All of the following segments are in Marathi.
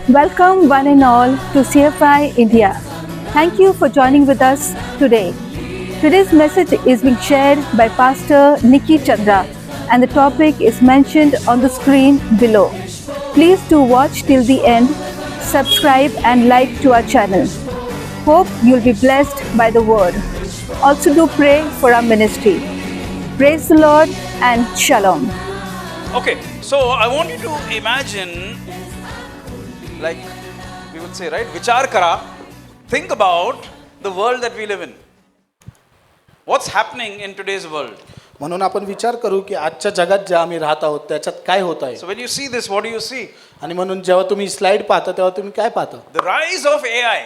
Welcome, one and all, to CFI India. Thank you for joining with us today. Today's message is being shared by Pastor Nikki Chandra, and the topic is mentioned on the screen below. Please do watch till the end, subscribe, and like to our channel. Hope you'll be blessed by the word. Also, do pray for our ministry. Praise the Lord and Shalom. Okay, so I want you to imagine, like we would say, right? Vichar kara. Think about the world that we live in. What's happening in today's world? म्हणून आपण विचार करू की आजच्या जगात जे आम्ही राहत आहोत त्याच्यात काय होत आहे. So when you see this, what do you see? आणि म्हणून जेव्हा तुम्ही स्लाइड पाहता तेव्हा तुम्ही काय पाहता? The rise of AI,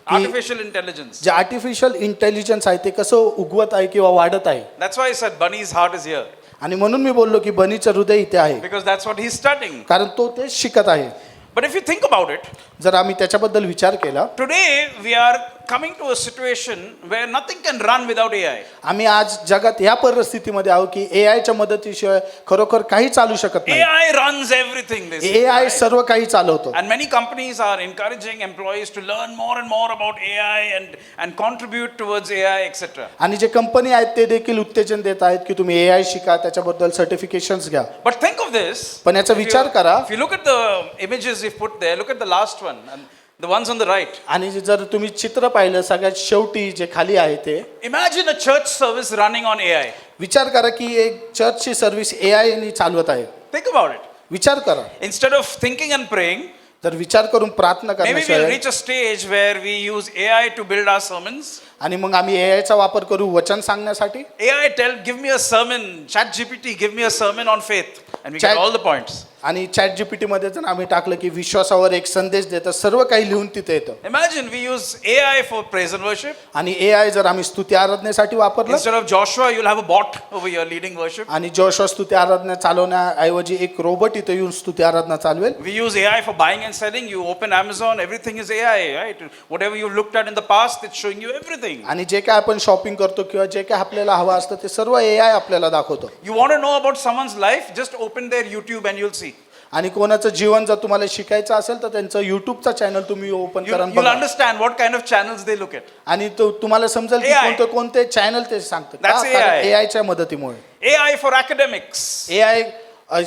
artificial intelligence. जे आर्टिफिशियल इंटेलिजन्स आहे ते कसं उगवत आहे किंवा वाढत आहे. That's why I said Bunny's heart is here. आणि म्हणून मी बोललो की बनीचं हृदय इथे आहे. Because that's what he's studying. कारण तो तेच शिकत आहे. But if you think about it, जर आम्ही त्याच्याबद्दल विचार केला, today we are coming to a situation where nothing can run without AI. आम्ही आज जगात या परिस्थितीमध्ये आहोत की AI च्या मदतीशिवाय खरोखर काही चालू शकत नाही. AI runs everything. This AI सर्व काही चालवतो. And many companies are encouraging employees to learn more and more about AI and contribute towards AI, etc. आणि जे कंपनी आहेत ते देखील उत्तेजन देत आहेत की तुम्ही AI शिका, त्याच्याबद्दल सर्टिफिकेशन्स घ्या. But think of this. पण याचा विचार करा. If you look at the images we've put there, look at the last one and the ones on the right. आणि जर तुम्ही चित्र पाहिलं सगळ्यात शेवटी जे खाली आहे ते, Imagine a church service running on AI. विचार करा की एक चर्चची सर्व्हिस AI ने चालवत आहे. Think about it. विचार करा. Instead of thinking and praying, तर विचार करून प्रार्थना maybe we'll करण्याशिवाय reach a stage where we use AI to build our sermons. आणि मग आम्ही AI चा वापर करू वचन सांगण्यासाठी. AI give me a sermon. ChatGPT, give me a sermon on faith. And we get all the points. आणि चॅट जीपीटी मध्ये जर आम्ही टाकलं की विश्वासावर एक संदेश देतं, सर्व काही लिहून तिथे येतं. Imagine we use AI for praise and worship. आणि AI जर आम्ही स्तुती आराधनेसाठी वापरलं, Instead of Joshua, you'll have a bot over here leading worship. आणि जोशुआ स्तुती आराधना चालवण्याऐवजी एक रोबोट इथे येऊन स्तुती आराधना चालवेल. We use AI for buying and selling. You open Amazon, everything is AI, right? Whatever you've looked at in the past, it's showing you everything. आणि जे काय आपण शॉपिंग करतो किंवा जे काय आपल्याला हवं असतं ते सर्व AI आपल्याला दाखवतो. You want to know about someone's life? Just open their YouTube and you'll see. आणि कोणाचं जीवन जर तुम्हाला शिकायचं असेल तर त्यांचं युट्यूबचा चॅनल तुम्ही ओपन करा. You'll understand what kind of channels they look at. आणि तुम्हाला समजेल की कोणते कोणते चॅनल ते सांगतात. That's AI. AI च्या मदतीमुळे. AI for academics. AI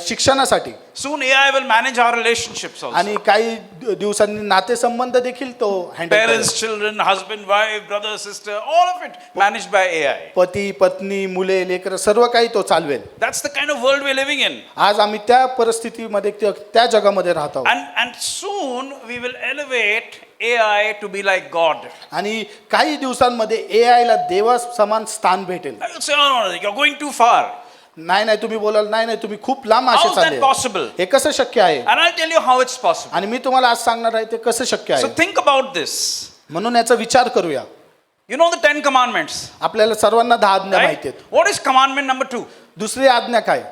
शिक्षणासाठी. Soon AI will manage our relationships also. आणि काही दिवसांनी नातेसंबंध देखील तो हँडल करेल. Parents, children, husband, wife, brother, sister, all of it managed by AI. पती, पत्नी, मुले, लेकरं सर्व काही तो चालवेल. That's the kind of world we're living in. आज आम्ही त्या परिस्थितीमध्ये त्या जगामध्ये राहत आहोत. And soon we will elevate AI to be like God. आणि काही दिवसांमध्ये AI ला देवा समान स्थान भेटेल. I will say, oh, no, you're going too far. नाही तुम्ही बोलाल नाही तुम्ही खूप लांब असे How is that चालले. possible? हे कसं शक्य आहे? And I'll tell you how it's possible. आणि मी तुम्हाला आज सांगणार आहे ते कसं शक्य So आहे. think about this. म्हणून याचा विचार करूया. You know the 10 commandments, आपल्याला सर्वांना 10 आज्ञा right? माहिती आहेत. What is commandment number 2? दुसरी आज्ञा काय?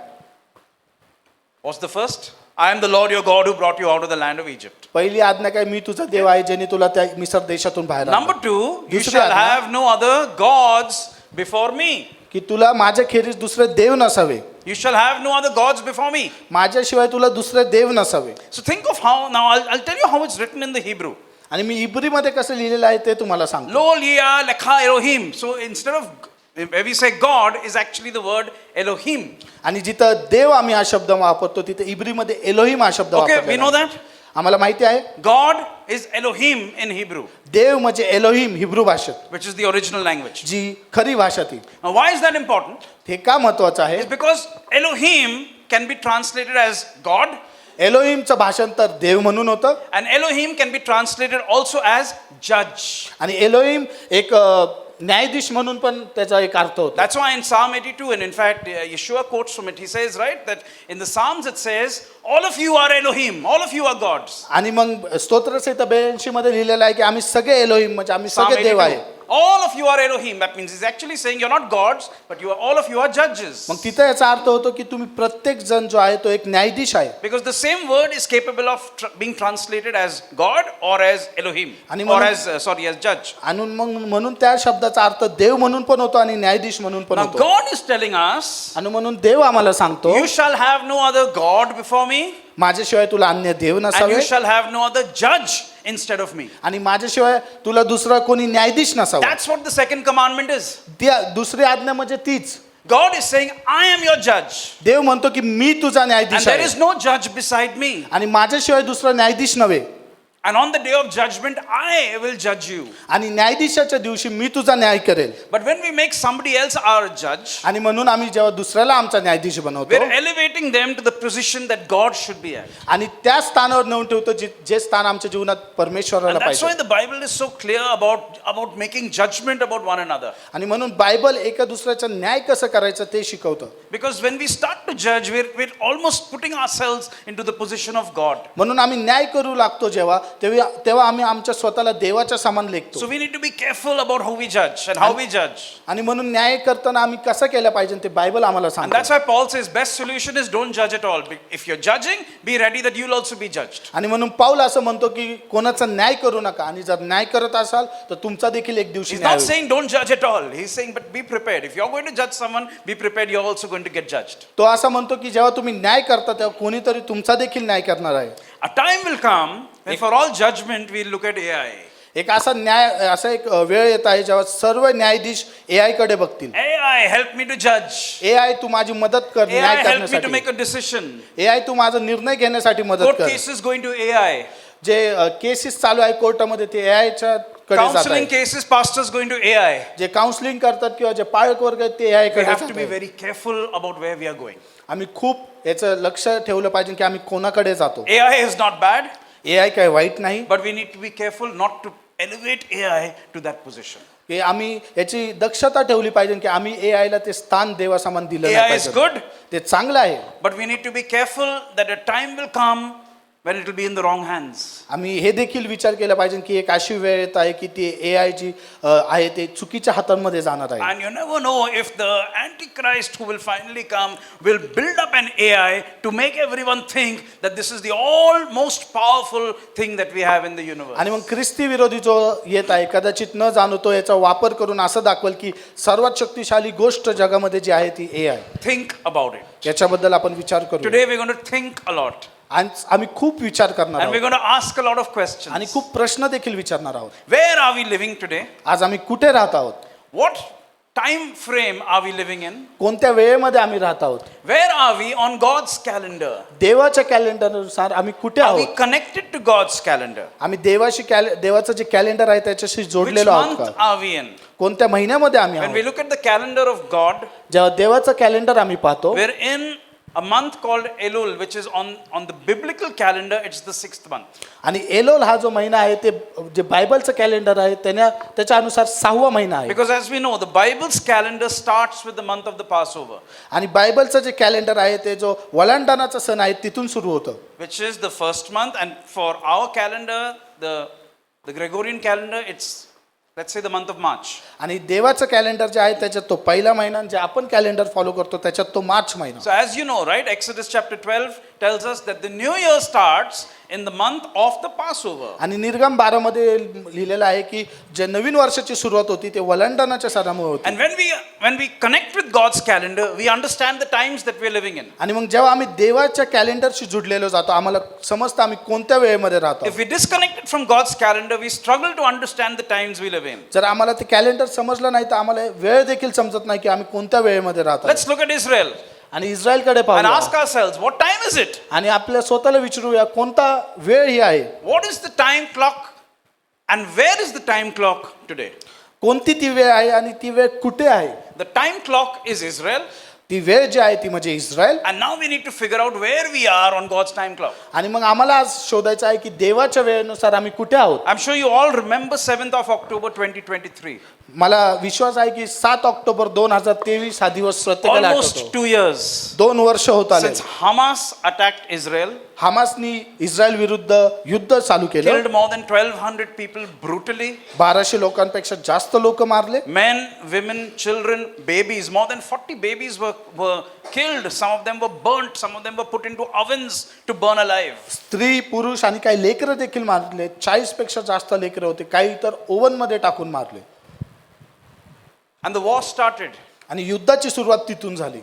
What's the first? I am the Lord your God who brought you out of the land of Egypt. पहिली आज्ञा काय? मी तुझा देव आहे ज्याने तुला त्या मिस्र देशातून बाहेर आणलं. Number 2, you दुसरी shall आज्ञा have no other gods before me. की तुला माझ्या खेरीज दुसरे देव नसावे. You shall have no other gods before me. माझ्याशिवाय तुला दुसरे देव नसावे. So think of how, now I'll tell you how it's written in the Hebrew. आणि मी इब्रीमध्ये कसं लिहिलेलं आहे ते तुम्हाला सांगतो. Lo liya lekha Elohim. So instead of, where we say God is actually the word Elohim. आणि जिथं देव आम्ही हा शब्द वापरतो तिथे इब्रीमध्ये एलोहिम हा शब्द Okay, we know वापरतो. that. आम्हाला माहिती आहे God is Elohim in Hebrew, देव म्हणजे एलोहिम हिब्रू भाषेत, which is the original language. जी खरी भाषा ती. Now why is that important? हे का महत्वाचं आहे? It's because Elohim can be translated as God, एलोहिमचं भाषांतर देव म्हणून होतं and Elohim can be translated also as judge. आणि एलोहिम एक न्यायाधीश म्हणून पण त्याचा एक अर्थ होता. That's why in Psalm 82, and in fact Yeshua quotes from it, he says, right, that in the Psalms it says, all of you are Elohim, all of you are gods. आणि मग स्तोत्रसंहिता 82 मध्ये लिहिलेलं आहे की आम्ही सगळे एलोहिम म्हणजे आम्ही Psalm सगळे देव 82. आहे. All of you are Elohim. That means he's actually saying you're not gods, but all of you are judges. मग तिथं याचा अर्थ होतो की तुम्ही प्रत्येक जण जो आहे तो एक न्यायाधीश आहे. Because the same word is capable of being translated as God or as Elohim आणि or म्हणून- as judge. आणि मग म्हणून त्या शब्दाचा अर्थ देव म्हणून पण होतो आणि न्यायाधीश म्हणून पण Now होतो. God is telling us, आणि म्हणून देव आम्हाला सांगतो you shall have no other God before me, माझ्याशिवाय तुला अन्य देव and नसावे you shall have no other judge instead of me. आणि माझ्याशिवाय तुला दुसरा कोणी न्यायाधीश नसावा. That's what the second commandment is. त्या दुसरी आज्ञा म्हणजे तीच. God is saying, I am your judge, देव म्हणतो की मी तुझा and न्यायाधीश there आहे is no judge beside me. आणि माझ्याशिवाय दुसरा न्यायाधीश नव्हे. And on the day of judgment, I will judge you. आणि न्यायाधीशाच्या दिवशी मी तुझा न्याय करेल. But when we make somebody else our judge, आणि म्हणून आम्ही जेव्हा दुसऱ्याला आमचा न्यायाधीश बनवतो we're elevating them to the position that God should be at. आणि त्या स्थानावर नेऊन ठेवतो जे स्थान आमच्या जीवनात परमेश्वराला And that's why पाहिजे. the Bible is so clear about making judgment about one another. आणि म्हणून बायबल एका दुसऱ्याचा न्याय कसं करायचं ते शिकवतं. Because when we start to judge, we're almost putting ourselves into the position of God. म्हणून आम्ही न्याय करू लागतो तेव्हा आम्ही आमच्या स्वतःला देवाच्या समान लेखतो. So we need to be careful about how we judge and how we judge. आणि म्हणून न्याय करताना आम्ही कसं केलं पाहिजे ते बायबल आम्हाला And that's सांगतं. why Paul says best solution is don't judge at all. If you're judging, be ready that you'll also be judged. आणि म्हणून पाऊल असं म्हणतो की कोणाचा न्याय करू नका आणि जर न्याय करत असाल तर तुमचा देखील एक दिवशी He's न्याय not होईल. saying don't judge at all. He's saying but be prepared. If you're going to judge someone, be prepared. You're also going to get judged. तो असं म्हणतो की जेव्हा तुम्ही न्याय करता तेव्हा कोणीतरी तुमचा देखील न्याय करणार आहे. A time will come when for all judgment we'll look at AI. एक असा एक वेळ येत आहे जेव्हा सर्व न्यायाधीश AI कडे बघतील. AI, help me to judge. AI तू माझी मदत कर AI, न्याय help me to करण्यासाठी. make a decision. AI तू माझा निर्णय घेण्यासाठी मदत Court कर. cases going to AI. जे केसेस चालू आहे कोर्टामध्ये ते AIच्या कडे जात Counseling आहे. cases, pastors going to AI. जे काउन्सिलिंग करतात किंवा जे पालक वर्ग आहेत ते AI We कडे have to जात be आहे. very careful about where we are going. आम्ही खूप याचं लक्ष ठेवलं पाहिजे की आम्ही कोणाकडे जातो. AI is not bad, AI काही वाईट नाही. but we need to be careful not to elevate AI to that position. की आम्ही याची दक्षता ठेवली पाहिजे की आम्ही AI ला ते स्थान देवासमान दिलं नाही AI is पाहिजे. good, ते चांगलं आहे. but we need to be careful that a time will come when it will be in the wrong hands. आम्ही हे देखील विचार केला पाहिजे की एक अशी वेळ येत आहे की ती AI जी आहे ते चुकीच्या हातांमध्ये जाणार आहे. And you never know if the Antichrist who will finally come will build up an AI to make everyone think that this is the most powerful thing that we have in the universe. आणि मग ख्रिस्ती विरोधी जो येत आहे कदाचित न जाणू तो याचा वापर करून असं दाखवेल की सर्वात शक्तिशाली गोष्ट जगामध्ये जी आहे ती AI. Think about it. याच्याबद्दल आपण विचार करू. Today we're going to think a lot. आणि आम्ही खूप विचार करणार And we're आहोत going to ask a lot of आणि questions. खूप प्रश्न देखील विचारणार आहोत. Where are we living today? आज आम्ही कुठे राहत आहोत? What time frame are we living in? कोणत्या वेळेमध्ये आम्ही राहत आहोत? Where are we on God's calendar? देवाच्या कॅलेंडरनुसार आम्ही कुठे Are we आहोत? connected to God's calendar? आम्ही देवाचं जे कॅलेंडर आहे त्याच्याशी Which जोडलेलो आहोत month का? are we in? कोणत्या महिन्यामध्ये आम्ही When we आहोत? look at the calendar of God, जेव्हा देवाचं कॅलेंडर आम्ही पाहतो we're in a month called Elul, which is on the biblical calendar, it's the 6th month. आणि एलोल हा जो महिना आहे ते जे बायबलचं कॅलेंडर आहे त्याच्या अनुसार 6वा महिना आहे. Because as we know, the Bible's calendar starts with the month of the Passover, आणि बायबलचं जे कॅलेंडर आहे ते जो वलांडणाचा सण आहे तिथून सुरू होतं. which is the first month. And for our calendar, the Gregorian calendar, it's, let's say, the month of March. आणि देवाचं कॅलेंडर जे आहे त्याच्यात तो पहिला महिना आणि जे आपण कॅलेंडर फॉलो करतो त्याच्यात तो मार्च महिना. So as you know, right, Exodus chapter 12 tells us that the new year starts in the month of the Passover. आणि निर्गम 12 मध्ये लिहिलेलं आहे की जे नवीन वर्षाची सुरुवात होती ते वलांडणाच्या सणामुळे होती. And when we connect with God's calendar, we understand the times that we're living in. आणि मग जेव्हा आम्ही देवाच्या कॅलेंडरशी जुडलेलो जातो आम्हाला समजतं आम्ही कोणत्या वेळेमध्ये राहतो. If we disconnected from God's calendar, we struggle to understand the times we live in. जर आम्हाला ते कॅलेंडर समजलं नाही तर आम्हाला वेळ देखील समजत नाही की आम्ही कोणत्या वेळेमध्ये राहतो. Let's look at Israel आणि इस्रायलकडे and पाहूया ask ourselves, what time is it? आणि आपल्या स्वतःला विचारूया कोणता वेळ ही आहे. What is the time clock and where is the time clock today? कोणती ती वेळ आहे आणि ती वेळ कुठे आहे. The time clock is Israel, ती वेळ जी आहे ती म्हणजे Israel. and now we need to figure out where we are on God's time clock. आणि मग आम्हाला आज शोधायचं आहे की देवाच्या वेळेनुसार आम्ही कुठे आहोत. I'm sure you all remember 7th of October 2023. मला विश्वास आहे की 7 ऑक्टोबर 2023 हा दिवस प्रत्येकाला Almost आठवतो. 2 years 2 वर्ष होत आले since Hamas attacked Israel, हमासनी इस्रायल विरुद्ध युद्ध चालू केलं. killed more than 1,200 people brutally. 1200 लोकांपेक्षा जास्त लोक मारले. Men, women, children, babies. More than 40 babies were killed. Some of them were burnt. Some of them were put into ovens to burn alive. स्त्री पुरुष आणि काही लेकरं देखील मारले. 40 पेक्षा जास्त लेकरं होते. काही तर ओव्हन मध्ये टाकून मारले. And the war started. आणि युद्धाची सुरुवात तिथून झाली.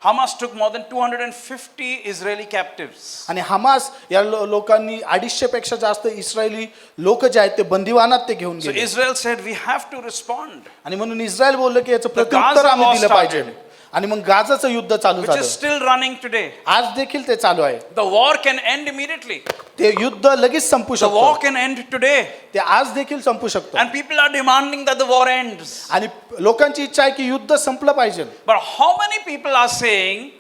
Hamas took more than 250 Israeli captives. आणि हमास या लोकांनी 250 पेक्षा जास्त इस्रायली लोक जे आहेत ते बंदिवानात ते घेऊन So गेले. Israel said, we have to respond. आणि म्हणून इस्रायल बोललं की याचं Gaza प्रत्युत्तर आम्ही war दिलं पाहिजे. started. आणि मग गाजाचं युद्ध चालू Which is झालं. still running today. आज देखील ते चालू आहे. The war can end immediately. ते युद्ध लगेच संपू The war शकतं. can end today. ते आज देखील संपू शकतं. And people are demanding that the war ends. आणि लोकांची इच्छा आहे की युद्ध संपलं पाहिजे. But how many people are saying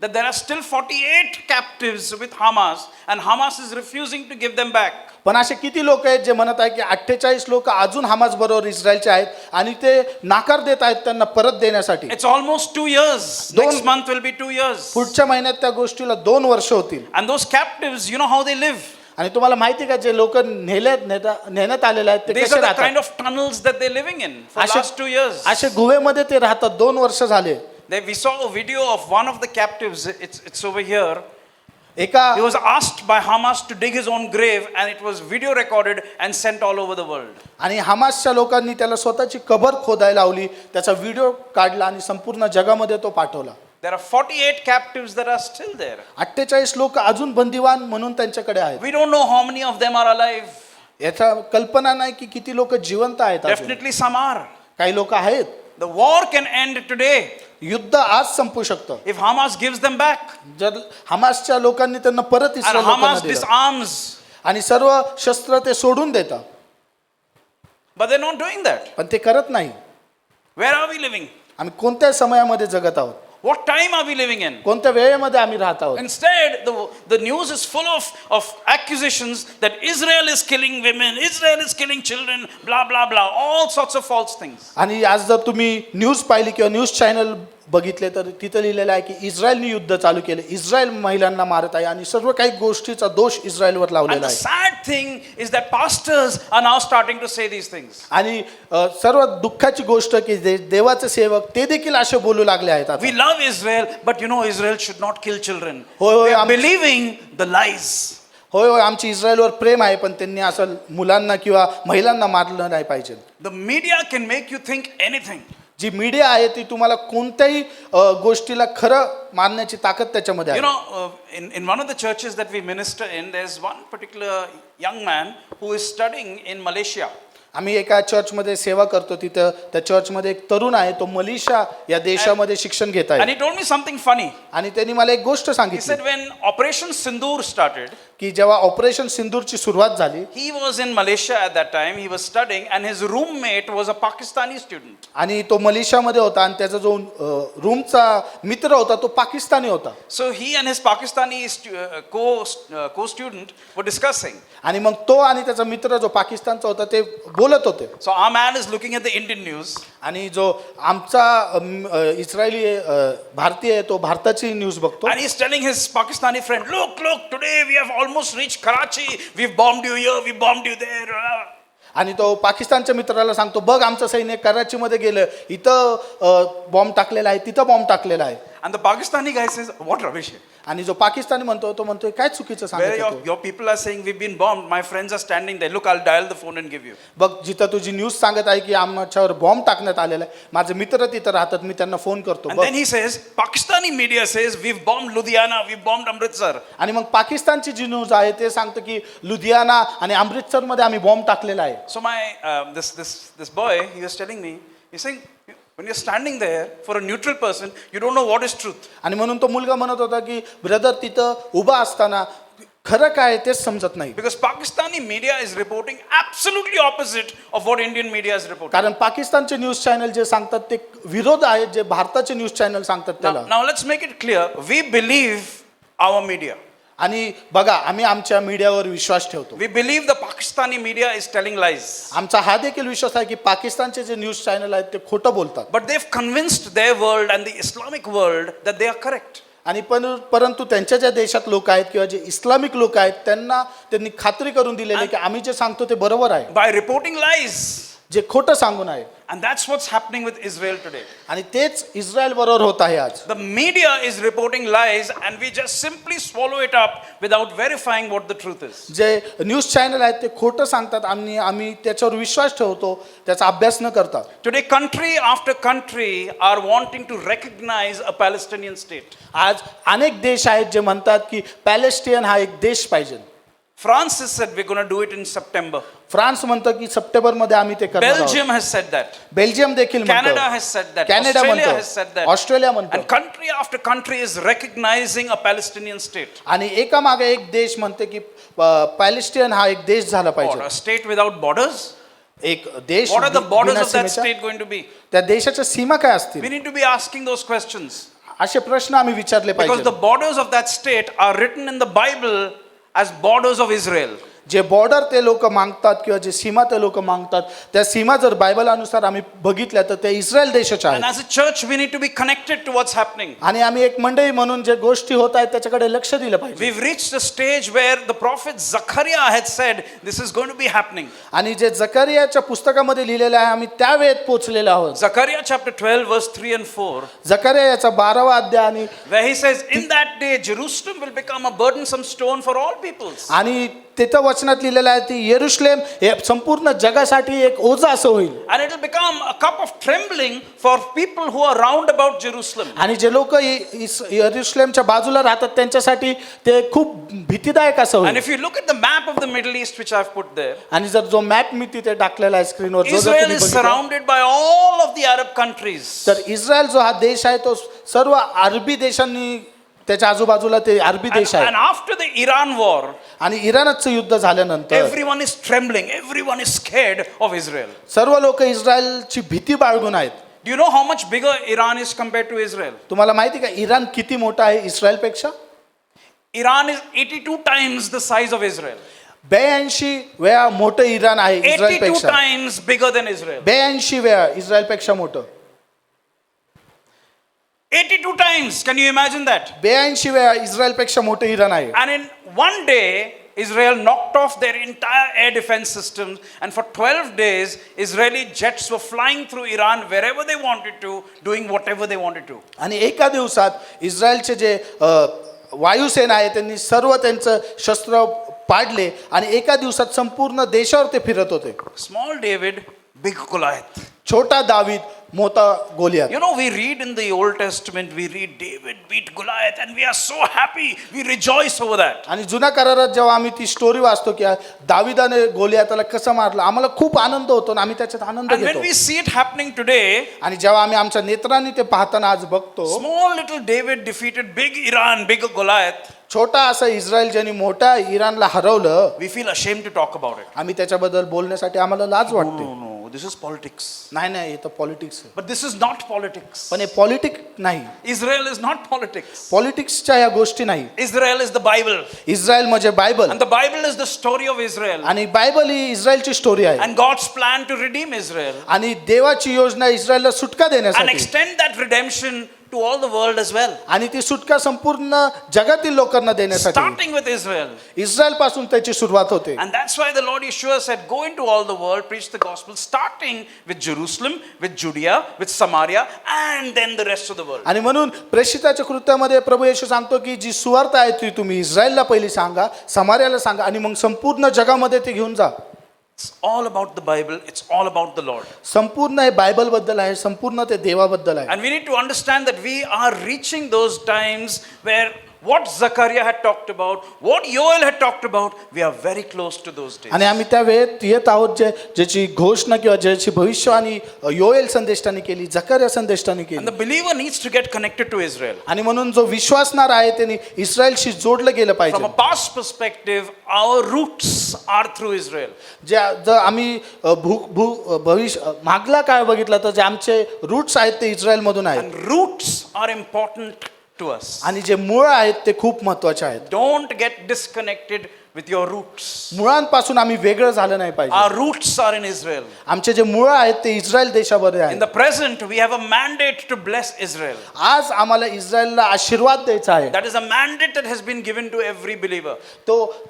that there are still 48 captives with Hamas and Hamas is refusing to give them back? पण असे किती लोक आहेत जे म्हणत आहेत की 48 लोक अजून हमास बरोबर इस्रायलचे आहेत आणि ते नाकार देत आहेत त्यांना परत देण्यासाठी. It's almost 2 years. Next month will be 2 years. पुढच्या महिन्यात त्या गोष्टीला 2 वर्ष होतील. And those captives, you know how they live. आणि तुम्हाला माहिती का जे लोक नेण्यात आलेले आहेत ते These कसे are the राहतात. kind of tunnels that they're living in for असे- last 2 years. असे गुहेमध्ये ते राहतात 2 वर्ष झाले. We saw a video of one of the captives. It's over here. एका He was asked by Hamas to dig his own grave, and it was video recorded and sent all over the world. आणि हमासच्या लोकांनी त्याला स्वतःची कबर खोदायला लावली. त्याचा व्हिडिओ काढला आणि संपूर्ण जगामध्ये तो पाठवला. There are 48 captives that are still there. 48 लोक अजून बंदिवान म्हणून त्यांच्याकडे आहेत. We don't know how many of them are alive. याचा कल्पना नाही की किती लोक जिवंत आहेत अजून. Definitely some are. काही लोक आहेत. The war can end today युद्ध आज संपू शकतं if Hamas gives them back. जर हमासच्या लोकांनी त्यांना परत And इस्रायल लोकांना Hamas दिलं disarms. आणि सर्व शस्त्र ते सोडून देतात. But they're not doing that. पण ते करत नाही. Where are we living? आम्ही कोणत्या समयामध्ये जगत आहोत. What time are we living in? कोणत्या वेळेमध्ये आम्ही राहत आहोत. Instead, the news is full of accusations that Israel is killing women, Israel is killing children, blah, blah, blah, all sorts of false things. आणि आज जर तुम्ही न्यूज पाहिली किंवा न्यूज चॅनल बघितले तर तिथं लिहिलेलं आहे की इस्रायलने युद्ध चालू केले. इस्रायल महिलांना मारत आहे आणि सर्व काही गोष्टीचा दोष इस्रायलवर And लावलेला the आहे. sad thing is that pastors are now starting to say these things. आणि सर्वात दुःखाची गोष्ट की देवाचे सेवक ते देखील असे बोलू लागले आहेत आता. We love Israel, but you know Israel should not kill children. होय, होय, They are आम- believing the lies. होय होय आमची इस्रायलवर प्रेम आहे पण त्यांनी असं मुलांना किंवा महिलांना मारलं नाही पाहिजे. The media can make you think anything. जी मीडिया आहे ती तुम्हाला कोणत्याही गोष्टीला खरं मानण्याची ताकद त्याच्यामध्ये You आहे. know, in one of the churches that we minister in, there's one particular young man who is studying in Malaysia. आम्ही एका चर्चमध्ये सेवा करतो तिथं त्या चर्चमध्ये एक तरुण आहे तो मलेशिया या देशामध्ये शिक्षण घेत And आहे. he told me something funny. आणि त्यांनी मला एक गोष्ट He सांगितली said when Operation Sindoor started, की जेव्हा ऑपरेशन सिंदूरची सुरुवात झाली he was in Malaysia at that time. He was studying, and his roommate was a Pakistani student. आणि तो मलेशियामध्ये होता आणि त्याचा जो रूमचा मित्र होता तो पाकिस्तानी होता. So he and his Pakistani co-student were discussing. आणि मग तो आणि त्याचा मित्र जो पाकिस्तानचा होता ते बोलत होते. So our man is looking at the Indian news. आणि जो आमचा इस्रायली भारतीय आहे तो भारताची न्यूज बघतो. And he's telling his Pakistani friend, look, today we have almost reached Karachi. We've bombed you here, we bombed you there. आणि तो पाकिस्तानच्या मित्राला सांगतो बघ आमचं सैन्य कराचीमध्ये गेलं इथं बॉम्ब टाकलेला आहे तिथं बॉम्ब टाकलेला आहे. And the Pakistani guy says, what rubbish. आणि जो पाकिस्तानी म्हणतो तो म्हणतोय काय चुकीचं Where सांगतो. your people are saying we've been bombed. My friends are standing there. Look, I'll dial the phone and give you. बघ जिथं तुझी न्यूज सांगत आहे की आमच्यावर बॉम्ब टाकण्यात आलेला आहे माझे मित्र तिथं राहतात मी त्यांना फोन करतो. And then he says, Pakistani media says we've bombed Ludhiana, we've bombed Amritsar. आणि मग पाकिस्तानची जी न्यूज आहे ते सांगतं की लुधियाना आणि अमृतसरमध्ये आम्ही बॉम्ब टाकलेला आहे. So my this boy, he was telling me, he's saying, when you're standing there for a neutral person, you don't know what is truth. आणि म्हणून तो मुलगा म्हणत होता की ब्रदर तिथं उभा असताना खरं काय तेच समजत नाही. Because Pakistani media is reporting absolutely opposite of what Indian media is reporting. कारण पाकिस्तानचे न्यूज चॅनल जे सांगतात ते विरोध आहेत जे भारताचे न्यूज चॅनल सांगतात त्याला. Now let's make it clear. We believe our media. आणि बघा आम्ही आमच्या मीडियावर विश्वास ठेवतो. We believe the Pakistani media is telling lies. आमचा हा देखील विश्वास आहे की पाकिस्तानचे जे न्यूज चॅनल आहेत ते खोटं बोलतात. But they've convinced their world and the Islamic world that they are correct. आणि परंतु त्यांच्या ज्या देशात लोक आहेत किंवा जे इस्लामिक लोक आहेत त्यांनी खात्री करून दिलेली की आम्ही जे सांगतो ते बरोबर आहे, By reporting lies. जे खोटं सांगून आहे. And that's what's happening with Israel today. आणि तेच इस्रायल बरोबर होत आहे आज. The media is reporting lies and we just simply swallow it up without verifying what the truth is. जे न्यूज चॅनल आहेत ते खोटं सांगतात आणि आम्ही त्याच्यावर विश्वास ठेवतो, त्याचा अभ्यास न करता. Today, country after country are wanting to recognize a Palestinian state. आज अनेक देश आहेत जे म्हणतात की पॅलेस्टियन हा एक देश पाहिजे. France has said we're going to do it in September. France म्हणतं की सप्टेंबर मध्ये आम्ही ते करणार आहोत. Belgium has said that. Belgium देखील Canada म्हणतो, has said that. Canada Australia म्हणतो, has said that. ऑस्ट्रेलिया म्हणतो. And country after country is recognizing a Palestinian state. आणि एका मागे एक देश म्हणते की पॅलेस्टियन हा एक देश झाला Or पाहिजे. a state without borders? एक देश What are the borders बिना of that सीमेचा. state going to be? त्या देशाच्या सीमा काय असतील We need to be asking those questions. असे प्रश्न आम्ही विचारले Because पाहिजे. the borders of that state are written in the Bible as borders of Israel. जे बॉर्डर ते लोक मागतात किंवा जे सीमा ते लोक मागतात त्या सीमा जर बायबल अनुसार आम्ही बघितल्या तर ते इस्रायल देशाच्या And आहेत. as a church, we need to be connected to what's happening. आणि आम्ही एक मंडळी म्हणून जे गोष्टी होत आहेत त्याच्याकडे लक्ष दिलं पाहिजे. We've reached a stage where the prophet Zechariah had said, this is going to be happening. आणि जे जकरियाच्या पुस्तकामध्ये लिहिलेलं आहे आम्ही त्या वेळेत पोहोचलेलो आहोत. Zechariah chapter 12, verse 3 and 4, जकरिया याचा 12वा अध्याय आणि where he says, in that day, Jerusalem will become a burdensome stone for all peoples. आणि तिथं वचनात लिहिलेलं आहे की येरुशलेम हे संपूर्ण जगासाठी एक ओझं असं होईल. And it will become a cup of trembling for people who are round about Jerusalem. आणि जे लोक येरुशलेमच्या बाजूला राहतात त्यांच्यासाठी ते खूप भीतीदायक असं And होईल. if you look at the map of the Middle East, which I've put there, आणि जर जो मॅप मी तिथे टाकलेला आहे स्क्रीनवर जो जर Israel तुम्ही is बघितला, surrounded by all of the Arab countries. तर इस्रायल जो हा देश आहे तो सर्व अरबी देशांनी त्याच्या आजूबाजूला ते अरबी देश And आहे. after the Iran war, आणि इराणचं युद्ध झाल्यानंतर everyone is trembling, everyone is scared of Israel. सर्व लोक इस्रायलची भीती बाळगून आहेत. Do you know how much bigger Iran is compared to Israel? तुम्हाला माहिती का इराण किती मोठा आहे इस्रायलपेक्षा? Iran is 82 times the size of Israel. 82 वेळा मोठं इराण आहे 82 इस्रायलपेक्षा. times bigger than Israel. 82 वेळा इस्रायलपेक्षा मोठं. 82 times. Can you imagine that? 82 वेळा इस्रायलपेक्षा मोठं इराण आहे. And in one day, Israel knocked off their entire air defense systems, and for 12 days, Israeli jets were flying through Iran wherever they wanted to, doing whatever they wanted to. आणि एका दिवसात इस्रायलचे जे वायुसेना आहे त्यांनी सर्व त्यांचं शस्त्र पाडले आणि एका दिवसात संपूर्ण देशावर ते फिरत होते. Small David, big Goliath. छोटा दावीद मोठा Goliath. You know, we read in the Old Testament, we read David beat Goliath, and we are so happy, we rejoice over that. आणि जुन्या करारात जेव्हा आम्ही ती स्टोरी वाचतो की दाविदाने गोलियाताला कसं मारलं आम्हाला खूप आनंद होतो आणि आम्ही त्याच्यात आनंद And when घेतो. we see it happening today, आणि जेव्हा आम्ही आमच्या नेत्रांनी ते पाहताना आज बघतो small little David defeated big Iran, big Goliath, छोटा असा इस्रायल ज्यांनी मोठा इराणला हरवलं we feel ashamed to talk about it. आम्ही त्याच्याबद्दल बोलण्यासाठी आम्हाला लाज वाटते. No, this is politics. नाही नाही हे तर पॉलिटिक्स आहे. But this is not politics. पण हे पॉलिटिक्स नाही, Israel is not politics. पॉलिटिक्सच्या ह्या गोष्टी नाही. Israel is the Bible. Israel म्हणजे Bible And the Bible is the story of Israel. आणि बायबल ही इस्रायलची स्टोरी आहे. And God's plan to redeem Israel. आणि देवाची योजना इस्रायलला सुटका And देण्यासाठी extend that redemption to all the world as well. आणि ती सुटका संपूर्ण जगातील लोकांना देण्यासाठी Starting with Israel. इस्रायल पासून त्याची सुरुवात होते. And that's why the Lord Yeshua said, go into all the world, preach the gospel, starting with Jerusalem, with Judea, with Samaria, and then the rest of the world. आणि म्हणून प्रेषिताच्या कृत्यामध्ये प्रभू येशू सांगतो की जी सुवार्ता आहे ती तुम्ही इस्रायलला पहिली सांगा, समार्याला सांगा आणि मग संपूर्ण जगामध्ये ते घेऊन जा. It's all about the Bible. It's all about the Lord. संपूर्ण हे बायबल बद्दल आहे, संपूर्ण ते देवाबद्दल आहे. And we need to understand that we are reaching those times where what Zechariah had talked about, what Joel had talked about, we are very close to those days. आणि आम्ही त्या वेळेत येत आहोत ज्याची घोषणा किंवा ज्याची भविष्यवाणी योएल संदेष्टाने केली, जकर्या संदेष्टाने And केली. the believer needs to get connected to Israel. आणि म्हणून जो विश्वासणार आहे त्यांनी इस्रायलशी जोडलं गेलं From पाहिजे. a past perspective, our roots are through Israel. जर आम्ही भविष्य मागला काळ बघितला तर जे आमचे रूट्स आहेत ते इस्रायल मधून आहेत. And roots are important to us. आणि जे मूळ आहेत ते खूप महत्वाचे आहेत. Don't get disconnected with your roots. मुळांपासून आम्ही वेगळं झालं नाही पाहिजे. Our roots are in Israel. आमचे जे मूळ आहेत ते इस्रायल देशामध्ये In आहेत. the present, we have a mandate to bless Israel. आज आम्हाला इस्रायलला आशीर्वाद द्यायचा आहे. That is a mandate that has been given to every believer.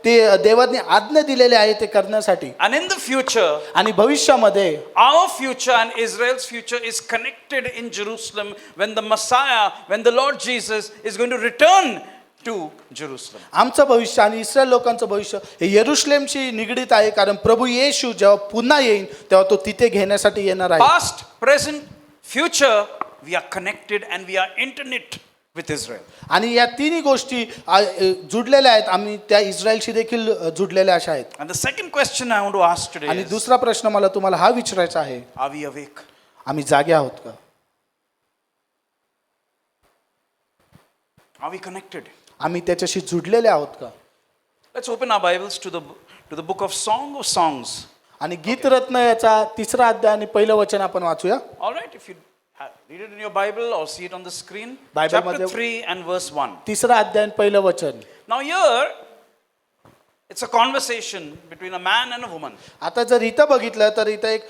ते देवाने आज्ञा दिलेले आहे ते करण्यासाठी. And in the future, आणि भविष्यामध्ये our future and Israel's future is connected in Jerusalem when the Messiah, when the Lord Jesus is going to return to Jerusalem. आमचं भविष्य आणि इस्रायल लोकांचं भविष्य हे यरुशलेमशी निगडीत आहे, कारण प्रभू येशू जेव्हा पुन्हा येईल तेव्हा तो तिथे घेण्यासाठी येणार आहे. Past, present, future, we are connected and we are interknit with Israel. आणि या तिन्ही गोष्टी जुडलेल्या आहेत. आम्ही त्या इस्रायलशी देखील जुडलेल्या अशा आहेत. And the second question I want to ask today आणि is, दुसरा प्रश्न मला तुम्हाला हा विचारायचा आहे, are we awake? आम्ही जागे आहोत का? Are we connected? आम्ही त्याच्याशी जुडलेले आहोत का? Let's open our Bibles to the book of Song of Songs. आणि गीतरत्न याचा 3रा अध्याय आणि पहिलं वचन आपण वाचूया. All right, if you read it in your Bible or see it on the screen. Bible Chapter मध्ये- 3 and verse 1. 3रा अध्याय आणि पहिलं वचन. Now here, it's a conversation between a man and a woman. आता जर इथं बघितलं तर इथं एक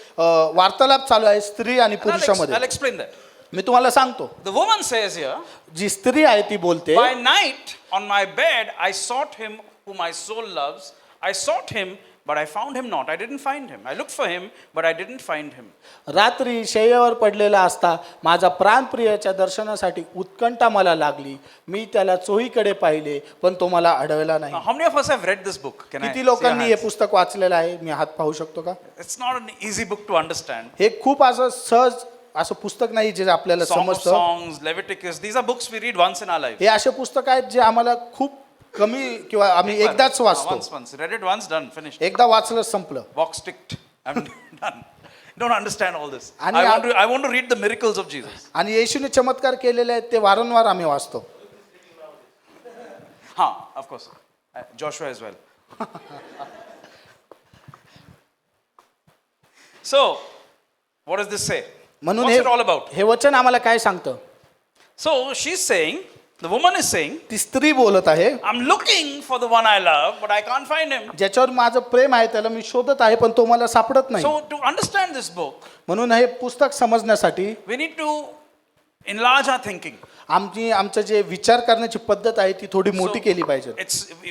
वार्तालाप चालू आहे स्त्री आणि And I'll पुरुषामध्ये. explain that. मी तुम्हाला सांगतो, The woman says here, जी स्त्री आहे ती बोलते, by night on my bed I sought him whom my soul loves. I sought him, but I found him not. I didn't find him. I looked for him, but I didn't find him. रात्री शय्यावर पडलेला असता माझा प्राणप्रियाच्या दर्शनासाठी उत्कंठा मला लागली. मी त्याला चोहीकडे पाहिले पण तो मला आढळला नाही. Now, how many of us have read this book? Can I किती see your लोकांनी हे hands? पुस्तक वाचलेलं आहे? मी हात पाहू शकतो का? It's not an easy book to understand. हे खूप असं सहज असं पुस्तक नाही जे आपल्याला Song of समजतं. Songs, Leviticus, these are books we read once in our life. हे असे पुस्तक आहेत जे आम्हाला खूप कमी किंवा आम्ही एकदाच वाचतो. Once. Read it once, done, finished. एकदा वाचलं संपलं. Box ticked. I'm done. Don't understand all this. And I want to read the miracles of Jesus. आणि येशूने चमत्कार केलेले आहेत ते वारंवार आम्ही वाचतो. Of course. Joshua as well. So, what does this say? म्हणून What's it all about? हे वचन आम्हाला काय सांगतं? So, she's saying, the woman is saying, ती स्त्री बोलत आहे, I'm looking for the one I love, but I can't find him. ज्याच्यावर माझं प्रेम आहे त्याला मी शोधत आहे पण तो मला सापडत नाही. So, to understand this book, म्हणून हे पुस्तक समजण्यासाठी we need to enlarge our thinking. आमचं जे विचार करण्याची पद्धत आहे ती थोडी मोठी So, केली पाहिजे.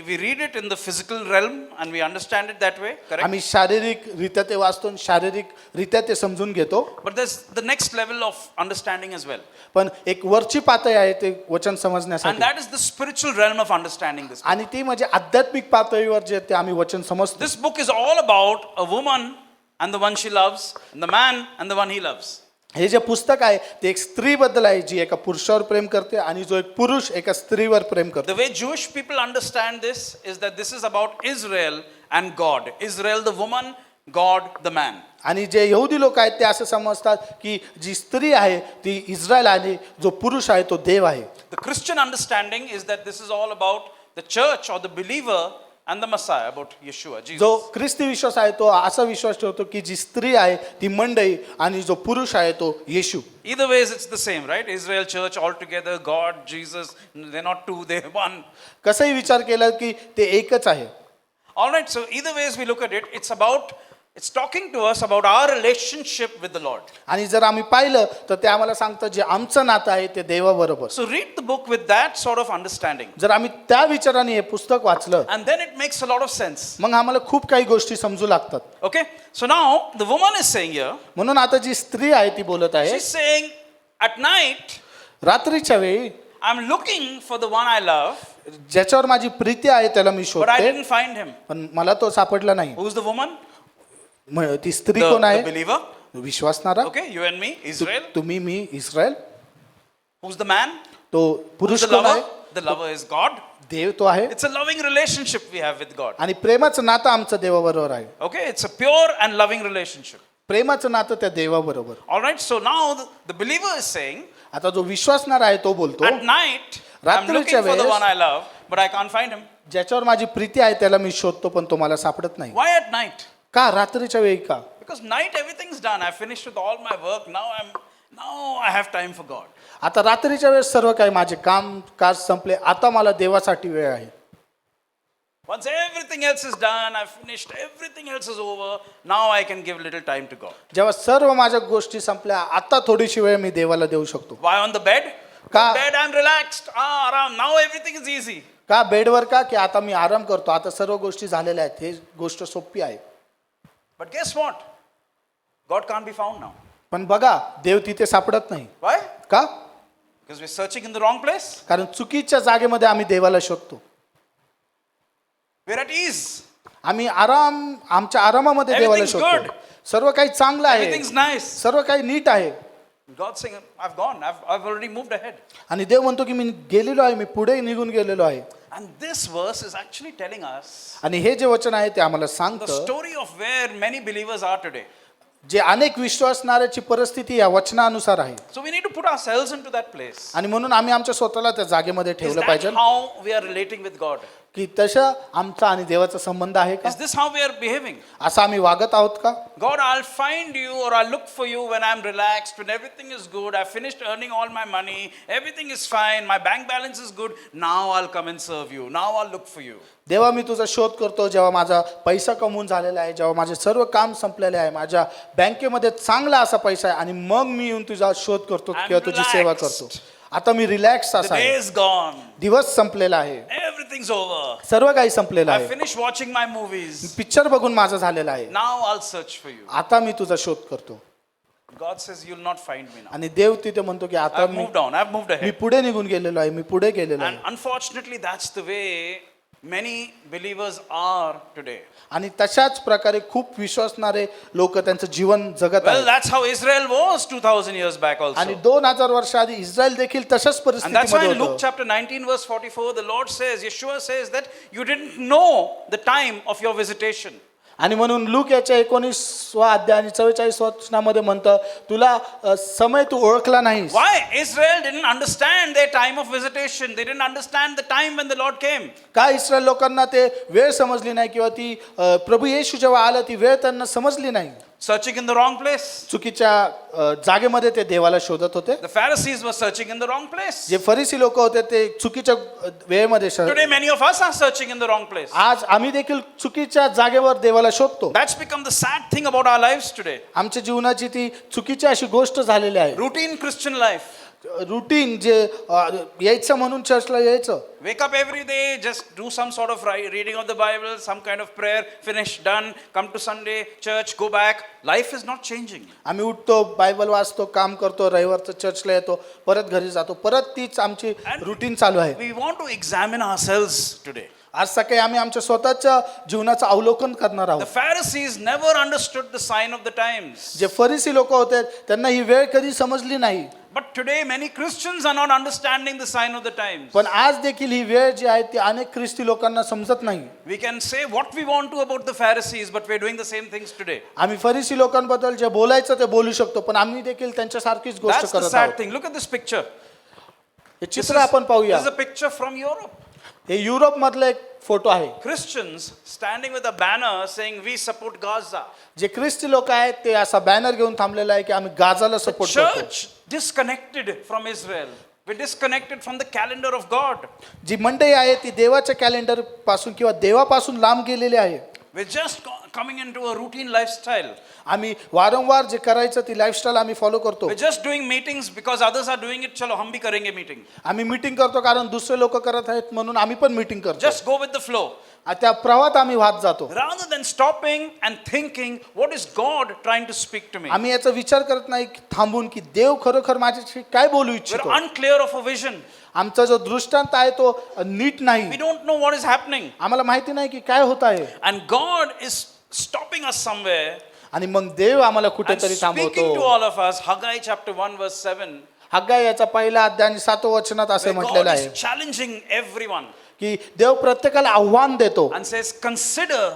we read it in the physical realm and we understand it that way, correct? आम्ही शारीरिक रित्या ते वाचतो आणि शारीरिक रित्या ते समजून घेतो. But there's the next level of understanding as well. पण एक वरची पातळी आहे ते वचन And समजण्यासाठी. that is the spiritual realm of understanding this. आणि ती म्हणजे आध्यात्मिक पातळीवर जे ते आम्ही वचन समजतो. This book is all about a woman and the one she loves, and the man and the one he loves. हे जे पुस्तक आहे ते एक स्त्रीबद्दल आहे जी एका पुरुषावर प्रेम करते आणि जो एक पुरुष एका स्त्रीवर प्रेम करतो. The way Jewish people understand this is that this is about Israel and God. Israel the woman, God the man. आणि जे यहुदी लोक आहेत ते असं समजतात की जी स्त्री आहे ती इस्रायल आहे, जो पुरुष आहे तो देव आहे. The Christian understanding is that this is all about the church or the believer and the Messiah, about Yeshua, Jesus. जो ख्रिस्ती विश्वास आहे तो असा विश्वास ठेवतो की जी स्त्री आहे ती मंडळी आणि जो पुरुष आहे तो येशू. Either ways it's the same, right? Israel, church, all together, God, Jesus, they're not two, they're one. कसंही विचार केला की ते एकच आहे. All right, so either ways we look at it, it's talking to us about our relationship with the Lord. आणि जर आम्ही पाहिलं तर ते आम्हाला सांगतं जे आमचं नातं आहे ते देवाबरोबर. So read the book with that sort of understanding. जर आम्ही त्या विचाराने हे पुस्तक वाचलं And then it makes a lot of sense. मग आम्हाला खूप काही गोष्टी समजू लागतात. Okay? So now the woman is saying here, म्हणून आता जी स्त्री आहे ती बोलत आहे, she's saying, at night, रात्रीच्या वेळी I'm looking for the one I love, ज्याच्यावर माझी प्रीती आहे त्याला मी but I शोधते didn't find him. पण मला तो सापडला नाही. Who's the woman? ती स्त्री The, कोण the आहे? believer. विश्वासणारा. Okay, you and me, Israel. तुम्ही मी इस्रायल. Who's the man? तो Who's पुरुष the कोण आहे? lover? The lover is God. देव तो आहे It's a loving relationship we have with God. आणि प्रेमाचं नातं आमचं देवाबरोबर आहे. Okay, it's a pure and loving relationship. प्रेमाचं नातं त्या देवाबरोबर. All right, so now the believer is saying, आता जो विश्वासणार आहे तो बोलतो, at night, I'm रात्रीच्या looking for the वेळेस- one I love, but I can't find him. ज्याच्यावर माझी प्रीती आहे त्याला मी शोधतो पण तो मला सापडत नाही. Why at night? का रात्रीच्या वेळी का? Because night everything's done. I finished with all my work. Now I have time for God. आता रात्रीच्या वेळेस सर्व काही माझे काम काज संपले, आता मला देवासाठी वेळ आहे. Once everything else is done, I've finished, everything else is over, now I can give little time to God. जेव्हा सर्व माझ्या गोष्टी संपल्या, आता थोडीशी वेळ मी देवाला देऊ शकतो. Why on the bed? का? Bed, I'm relaxed. Aram. Now everything is easy. का बेडवर? का की आता मी आराम करतो, आता सर्व गोष्टी झालेल्या आहेत, हे गोष्ट सोपी आहे. But guess what? God can't be found now. पण बघा, देव तिथे सापडत नाही. Why? का? Because we're searching in the wrong place. कारण चुकीच्या जागेमध्ये आम्ही देवाला शोधतो. We're at ease. आम्ही आमच्या आरामामध्ये देवाला Everything's शोधतो. good. सर्व काही चांगलं आहे, Everything's nice. सर्व काही नीट आहे. God's saying, I've gone. I've already moved ahead. आणि देव म्हणतो की मी गेलेलो आहे, मी पुढे निघून गेलेलो आहे. And this verse is actually telling us आणि हे जे वचन आहे ते आम्हाला the सांगतं story of where many believers are today. जे अनेक विश्वासणाऱ्याची परिस्थिती या वचनानुसार आहे. So we need to put ourselves into that place. आणि म्हणून आम्ही आमच्या स्वतःला त्या जागेमध्ये Is ठेवलं that पाहिजे how we are relating with God? की तसं आमचा आणि देवाचा संबंध आहे का? Is this how we are behaving? असं आम्ही वागत आहोत का? God, I'll find you or I'll look for you when I'm relaxed, when everything is good, I've finished earning all my money, everything is fine, my bank balance is good, now I'll come and serve you, now I'll look for you. देवा मी तुझा शोध करतो जेव्हा माझा पैसा कमवून झालेला आहे, जेव्हा माझे सर्व काम संपलेले आहे, माझ्या बँकेमध्ये चांगला असा पैसा आहे आणि मग मी येऊन तुझा शोध करतो I'm किंवा तुझी सेवा relaxed. करतो. आता मी रिलॅक्स The असा day आहे, is gone, दिवस संपलेला आहे, everything's over. सर्व काही संपलेलं I आहे, finished watching my movies, picture बघून माझं झालेलं आहे, now I'll search for you. आता मी तुझा शोध करतो. God says, you'll not find me now. आणि देव तिथे म्हणतो की आता I've moved on, I've moved me ahead. पुढे निघून गेलेलो आहे, मी पुढे गेलेलो And आहे. unfortunately, that's the way many believers are today. आणि तशाच प्रकारे खूप विश्वासणारे लोक त्यांचं जीवन जगत Well, आहेत. that's how Israel was 2000 years back आणि also. 2000 वर्ष आधी इस्रायल देखील तशाच And that's why परिस्थितीमध्ये in Luke होतं. chapter 19 verse 44, the Lord says, Yeshua says that you didn't know the time of your visitation. आणि म्हणून लूक याच्या 19वा अध्याय आणि 44 वचनामध्ये म्हणतं तुला समय तू ओळखला नाहीस. Why? Israel didn't understand their time of visitation. They didn't understand the time when the Lord came. का इस्रायल लोकांना ते वेळ समजली नाही किंवा ती प्रभू येशू जेव्हा आला ती वेळ त्यांना समजली नाही. Searching in the wrong place. चुकीच्या जागेमध्ये ते देवाला शोधत होते. The Pharisees were searching in the wrong place. जे फरीसी लोक होते ते चुकीच्या वेळेमध्ये Today many of us are searching in the wrong place. आज आम्ही देखील चुकीच्या जागेवर देवाला शोधतो. That's become the sad thing about our lives today. आमच्या जीवनाची ती चुकीची अशी गोष्ट झालेली आहे. Routine Christian life. रुटीन जे यायचं म्हणून चर्चला यायचं, Wake up every day, just do some sort of reading of the Bible, some kind of prayer, finish, done, come to Sunday, church, go back. Life is not changing. आम्ही उठतो, बायबल वाचतो, काम करतो, रविवारचं चर्चला येतो, परत घरी जातो, परत तीच आमची रुटीन चालू आहे. We want to examine ourselves today. आज सकाळी आम्ही आमच्या स्वतःच्या जीवनाचं अवलोकन करणार The आहोत. Pharisees never understood the sign of the times. जे फरीसी लोक होते त्यांना ही वेळ कधी समजली नाही. But today many Christians are not understanding the sign of the times. पण आज देखील ही वेळ जी आहे ती अनेक ख्रिस्ती लोकांना समजत नाही. We can say what we want to about the Pharisees, but we're doing the same things today. आम्ही फरीसी लोकांबद्दल जे बोलायचं ते बोलू शकतो, पण आम्ही देखील त्यांच्यासारखीच गोष्ट That's the करत sad आहोत. thing. Look at this picture. हे चित्र आपण पाहूया. This is a picture from Europe. हे युरोप मधलं एक फोटो आहे. Christians standing with a banner saying we support Gaza. जे ख्रिस्ती लोक आहेत ते असा बॅनर घेऊन थांबलेला आहे की आम्ही गाजाला The सपोर्ट करतो. church disconnected from Israel. We're disconnected from the calendar of God. जी मंडळी आहे ती देवाच्या कॅलेंडर पासून किंवा देवापासून लांब गेलेली आहे. We're just coming into a routine lifestyle. आम्ही वारंवार जे करायचं ती लाईफस्टाईल आम्ही फॉलो करतो. We're just doing meetings because others are doing it. चलो हम भी करेंगे meeting. आम्ही मीटिंग करतो कारण दुसरे लोक करत आहेत म्हणून आम्ही पण मीटिंग करतो. Just go with the flow. त्या प्रवाहात आम्ही वाहत जातो. Rather than stopping and thinking, what is God trying to speak to me? आम्ही याचा विचार करत नाही की थांबून की देव खरोखर माझ्याशी काय बोलू We're इच्छितो. unclear of a vision. आमचा जो दृष्टांत आहे तो नीट We नाही. don't know what is happening. आम्हाला माहिती नाही की काय होत आहे. And God is stopping us somewhere आणि मग देव आम्हाला and कुठेतरी speaking to थांबवतो. all of us. Haggai chapter 1 verse 7. हग्गाई याचा पहिला अध्याय आणि 7व्या वचनात असे Where म्हटलेलं God आहे is challenging everyone की देव प्रत्येकाला आव्हान देतो and says, consider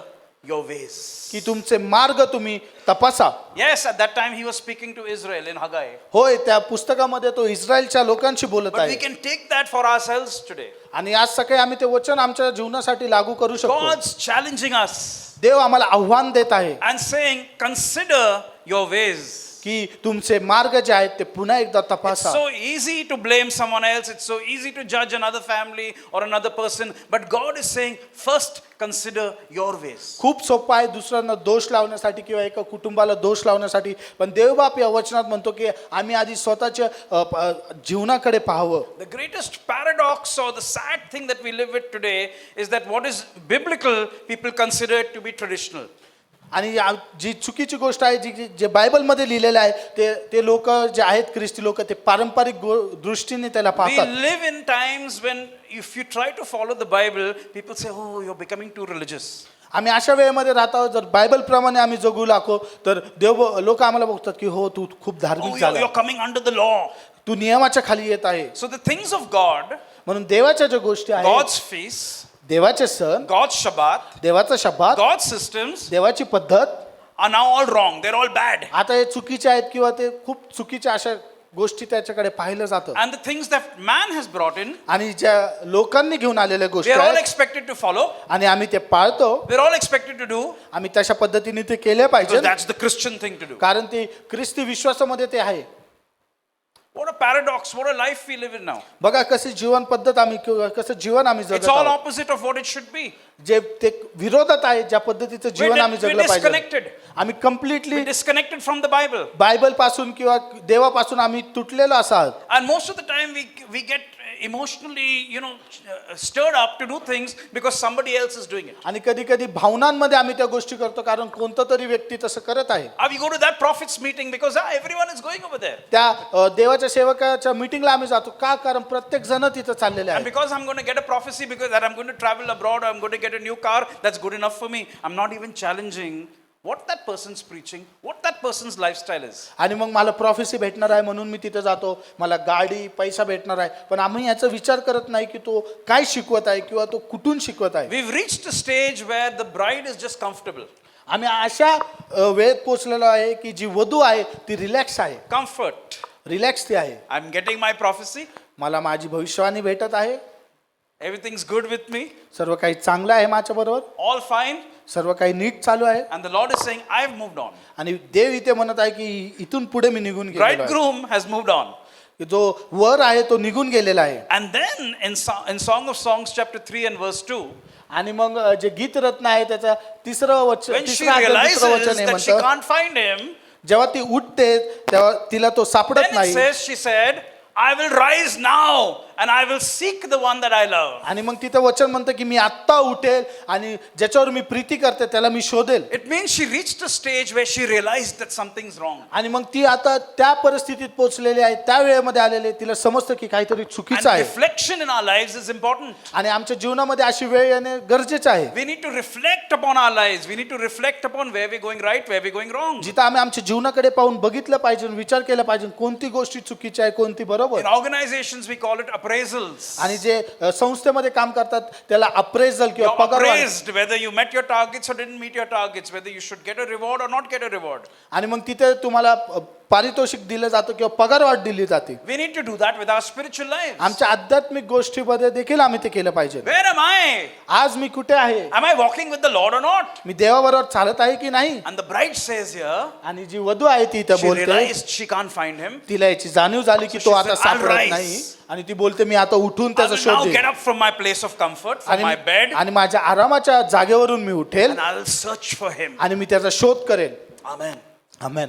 your ways. की तुमचे मार्ग तुम्ही तपासा. Yes, at that time he was speaking to Israel in Haggai. होय, त्या पुस्तकामध्ये तो इस्रायलच्या लोकांशी बोलत But we आहे. can take that for ourselves today. आणि आज सकाळी आम्ही ते वचन आमच्या जीवनासाठी लागू करू शकतो. God's challenging us देव आम्हाला आव्हान देत आहे and saying, consider your ways. की तुमचे मार्ग जे आहेत ते पुन्हा एकदा It's तपासा. so easy to blame someone else. It's so easy to judge another family or another person. But God is saying, first consider your ways. खूप सोपं आहे दुसऱ्यांना दोष लावण्यासाठी किंवा एका कुटुंबाला दोष लावण्यासाठी, पण देवबाप या वचनात म्हणतो की आम्ही आधी स्वतःच्या जीवनाकडे पाहावं. The greatest paradox or the sad thing that we live with today is that what is biblical, people consider it to be traditional. आणि जी चुकीची गोष्ट आहे जे बायबलमध्ये लिहिलेलं आहे ते लोक जे आहेत ख्रिस्ती लोक ते पारंपरिक दृष्टीने त्याला We पाहतात. live in times when if you try to follow the Bible, people say, oh, you're becoming too religious. आम्ही अशा वेळेमध्ये राहतो जर बायबल प्रमाणे आम्ही जगू लागतो तर लोक आम्हाला बघतात की हो तू खूप Oh, धार्मिक झाला, you're coming under the law. तू नियमाच्या खाली येत आहे. So the things of God, म्हणून देवाच्या ज्या गोष्टी आहेत, God's feasts, देवाचे सण, God's Shabbat, देवाचा शब्द, God's systems देवाची पद्धत are now all wrong. They're all bad. आता हे चुकीचे आहेत किंवा ते खूप चुकीच्या अशा गोष्टी त्याच्याकडे पाहिलं जातं. And the things that man has brought in, आणि ज्या लोकांनी घेऊन आलेल्या गोष्टी we're all आहेत expected to follow. आणि आम्ही ते पाळतो, We're all expected to do आम्ही तशा पद्धतीने ते केले पाहिजे, because that's the Christian thing to do. कारण ते ख्रिस्ती विश्वासामध्ये ते आहे. What a paradox. What a life we live in now. बघा कशी जीवन पद्धत आम्ही कसं जीवन आम्ही It's जगत all आहोत. opposite of what it should be. जे ते विरोधात आहे ज्या पद्धतीचं जीवन आम्ही We're जगलं पाहिजे. disconnected. आम्ही completely We're disconnected from the Bible. Bible पासून किंवा देवापासून आम्ही तुटलेलो असाल. And most of the time we get emotionally, stirred up to do things because somebody else is doing it. आणि कधी कधी भावनांमध्ये आम्ही त्या गोष्टी करतो कारण कोणता तरी व्यक्ती तसं करत आहे. We go to that prophet's meeting because everyone is going over there. त्या देवाच्या सेवकाच्या मीटिंगला आम्ही जातो का, कारण प्रत्येक जण तिथं चाललेले And आहे. because I'm going to get a prophecy because that I'm going to travel abroad or I'm going to get a new car, that's good enough for me. I'm not even challenging what that person's preaching, what that person's lifestyle is. आणि मग मला प्रॉफेसी भेटणार आहे म्हणून मी तिथे जातो, मला गाडी पैसा भेटणार आहे, पण आम्ही याचा विचार करत नाही की तो काय शिकवत आहे किंवा तो कुठून शिकवत आहे. We've reached a stage where the bride is just comfortable. आम्ही अशा वेळेत पोहोचलेलो आहे की जी वधू आहे ती रिलॅक्स आहे, Comfort. रिलॅक्स ती आहे. I'm getting my prophecy. मला माझी भविष्यवाणी भेटत आहे, Everything's good with me. सर्व काही चांगलं आहे माझ्याबरोबर, All fine. सर्व काही नीट चालू आहे. And the Lord is saying, I've moved on. आणि देव इथे म्हणत आहे की इथून पुढे मी निघून गेलेलो आहे. Bridegroom has moved on. की जो वर आहे तो निघून गेलेला आहे. And then in Song of Songs chapter 3 and verse 2, आणि मग जे गीत रत्न आहे त्याचा तिसरं वचन, when she तिसरं अध्याय realizes दुसरं वचन हे that she म्हणतं, can't find him, जेव्हा ती उठते तेव्हा तिला तो सापडत then it नाही. says, she said, I will rise now and I will seek the one that I love. आणि मग तिथं वचन म्हणतं की मी आत्ता उठेल आणि ज्याच्यावर मी प्रीती करते त्याला मी शोधेल. It means she reached a stage where she realized that something's wrong. आणि मग ती आता त्या परिस्थितीत पोहोचलेली आहे, त्या वेळेमध्ये आलेली आहे, तिला समजतं की काहीतरी चुकीचं And आहे. reflection in our lives is important. आणि आमच्या जीवनामध्ये अशी वेळ येणे गरजेचं आहे We need to reflect upon our lives. We need to reflect upon where we're going right, where we're going wrong. जिथं आम्ही आमच्या जीवनाकडे पाहून बघितलं पाहिजे, विचार केला पाहिजे कोणती गोष्टी चुकीची आहे कोणती बरोबर. In organizations we call it appraisals. आणि जे संस्थेमध्ये काम करतात त्याला अप्रेझल किंवा You're पगार appraised whether you met your targets or didn't meet your targets, whether you should get a reward or not get a reward. आणि मग तिथे तुम्हाला पारितोषिक दिलं जातं किंवा पगार वाढ दिली जाते. We need to do that with our spiritual lives. आमच्या आध्यात्मिक गोष्टीमध्ये देखील आम्ही ते केलं पाहिजे. Where am I? आज मी कुठे आहे, Am I walking with the Lord or not? मी देवाबरोबर चालत आहे की नाही. And the bride says here, आणि जी वधू आहे ती इथं she बोलते, realized she can't find him. तिला याची जाणीव झाली की So तो she आता said, "I'll सापडत rise. नाही." आणि ती बोलते मी आता उठून I त्याचा will शोध now get घेईन up from my place of comfort, from my bed, आणि माझ्या आरामाच्या जागेवरून मी उठेल and I will search for him. आणि मी त्याचा शोध करेल. Amen. Amen.